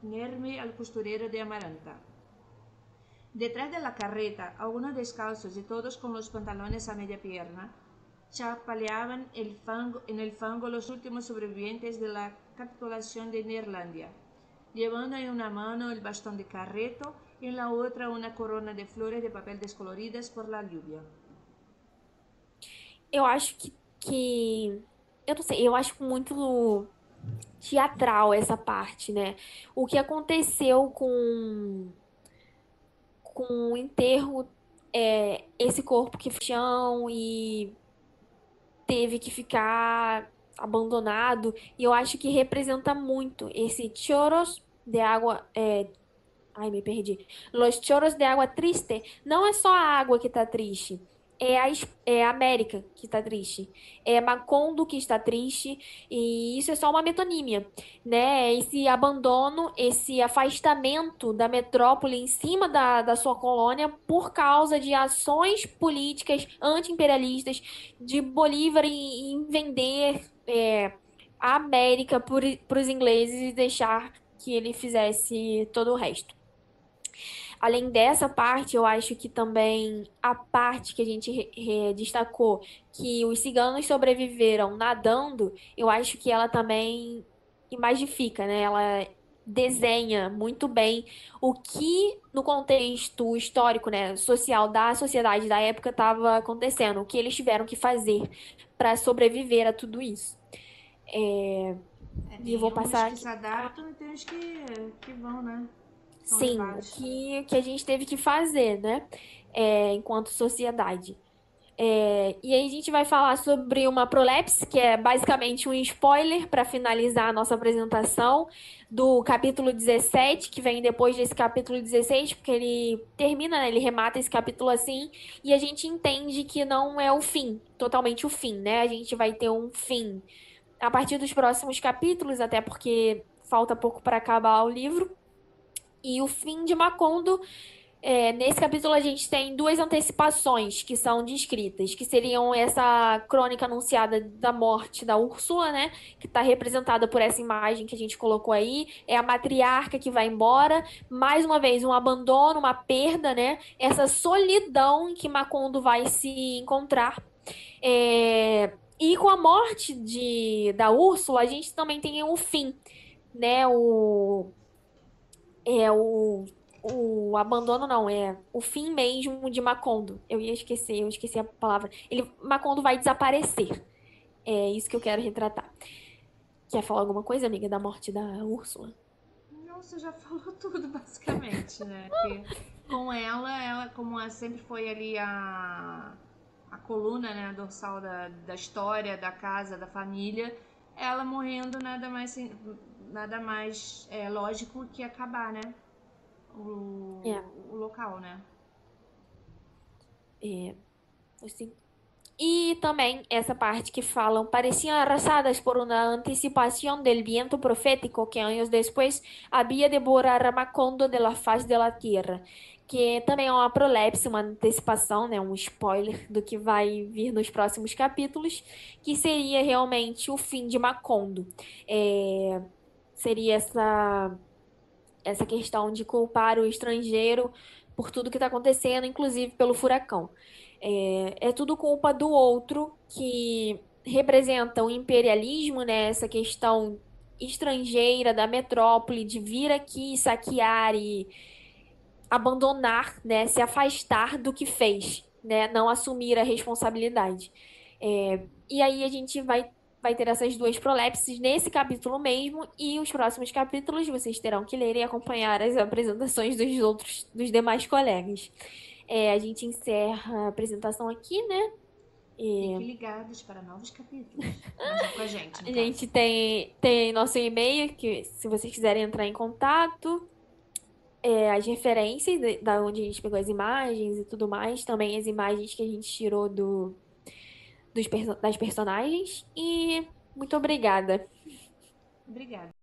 inerme al costurero de Amaranta. Detrás de la carreta, algunos descalzos y todos con los pantalones a media pierna, chapaleaban en el fango los últimos sobrevivientes de la capitulación de Neerlandia, llevando en una mano el bastón de carreto y en la otra una corona de flores de papel descoloridas por la lluvia. Eu acho eu não sei, eu acho muito teatral essa parte, né? O que aconteceu com o enterro, esse corpo que foi no chão e teve que ficar abandonado. E eu acho que representa muito esse choros de água. Ai, me perdi. Los choros de água triste. Não é só a água que tá triste. É a América que está triste. É Macondo que está triste. E isso é só uma metonímia, né? Esse abandono, esse afastamento da metrópole em cima da sua colônia por causa de ações políticas anti-imperialistas de Bolívar em vender a América para os ingleses e deixar que ele fizesse todo o resto. Além dessa parte, eu acho que também a parte que a gente destacou, que os ciganos sobreviveram nadando, eu acho que ela também imagifica, né? Ela desenha muito bem o que no contexto histórico, né, social da sociedade da época estava acontecendo, o que eles tiveram que fazer para sobreviver a tudo isso. E eu vou passar que se adaptam e tem uns que vão, né? Sim, o que a gente teve que fazer, né? Enquanto sociedade. E aí a gente vai falar sobre uma prolepse, que é basicamente um spoiler para finalizar a nossa apresentação do capítulo 17, que vem depois desse capítulo 16, porque ele termina, né? Ele remata esse capítulo assim, e a gente entende que não é o fim, totalmente o fim, né? A gente vai ter um fim a partir dos próximos capítulos, até porque falta pouco para acabar o livro. E o fim de Macondo, nesse capítulo a gente tem duas antecipações que são descritas, que seriam essa crônica anunciada da morte da Úrsula, né? Que está representada por essa imagem que a gente colocou aí. É a matriarca que vai embora. Mais uma vez, um abandono, uma perda, né? Essa solidão em que Macondo vai se encontrar. E com a morte da Úrsula, a gente também tem o fim, né? O abandono não, é o fim mesmo de Macondo. Eu esqueci a palavra. Macondo vai desaparecer. É isso que eu quero retratar. Quer falar alguma coisa, amiga, da morte da Úrsula? Não, você já falou tudo, basicamente, né? Que com ela, como ela sempre foi ali a coluna, né, a dorsal da história, da casa, da família, ela morrendo nada mais lógico que acabar, né? O local, né? Assim. E também essa parte que falam pareciam arrasadas por uma antecipação del viento profético que anos depois havia de borrar a Macondo de la faz de la tierra, que também é uma prolepse, uma antecipação, né, um spoiler do que vai vir nos próximos capítulos, que seria realmente o fim de Macondo. Seria essa questão de culpar o estrangeiro por tudo que está acontecendo, inclusive pelo furacão. É tudo culpa do outro que representa o imperialismo, né? Essa questão estrangeira da metrópole de vir aqui saquear e abandonar, né? Se afastar do que fez, né? Não assumir a responsabilidade. E aí a gente vai ter essas duas prolepses nesse capítulo mesmo, e os próximos capítulos vocês terão que ler e acompanhar as apresentações dos demais colegas. A gente encerra a apresentação aqui, né? Fiquem ligados para novos capítulos. Mas com a gente, A no gente caso. tem nosso e-mail, que se vocês quiserem entrar em contato, as referências da onde a gente pegou as imagens e tudo mais, também as imagens que a gente tirou das personagens. E muito obrigada. Obrigada.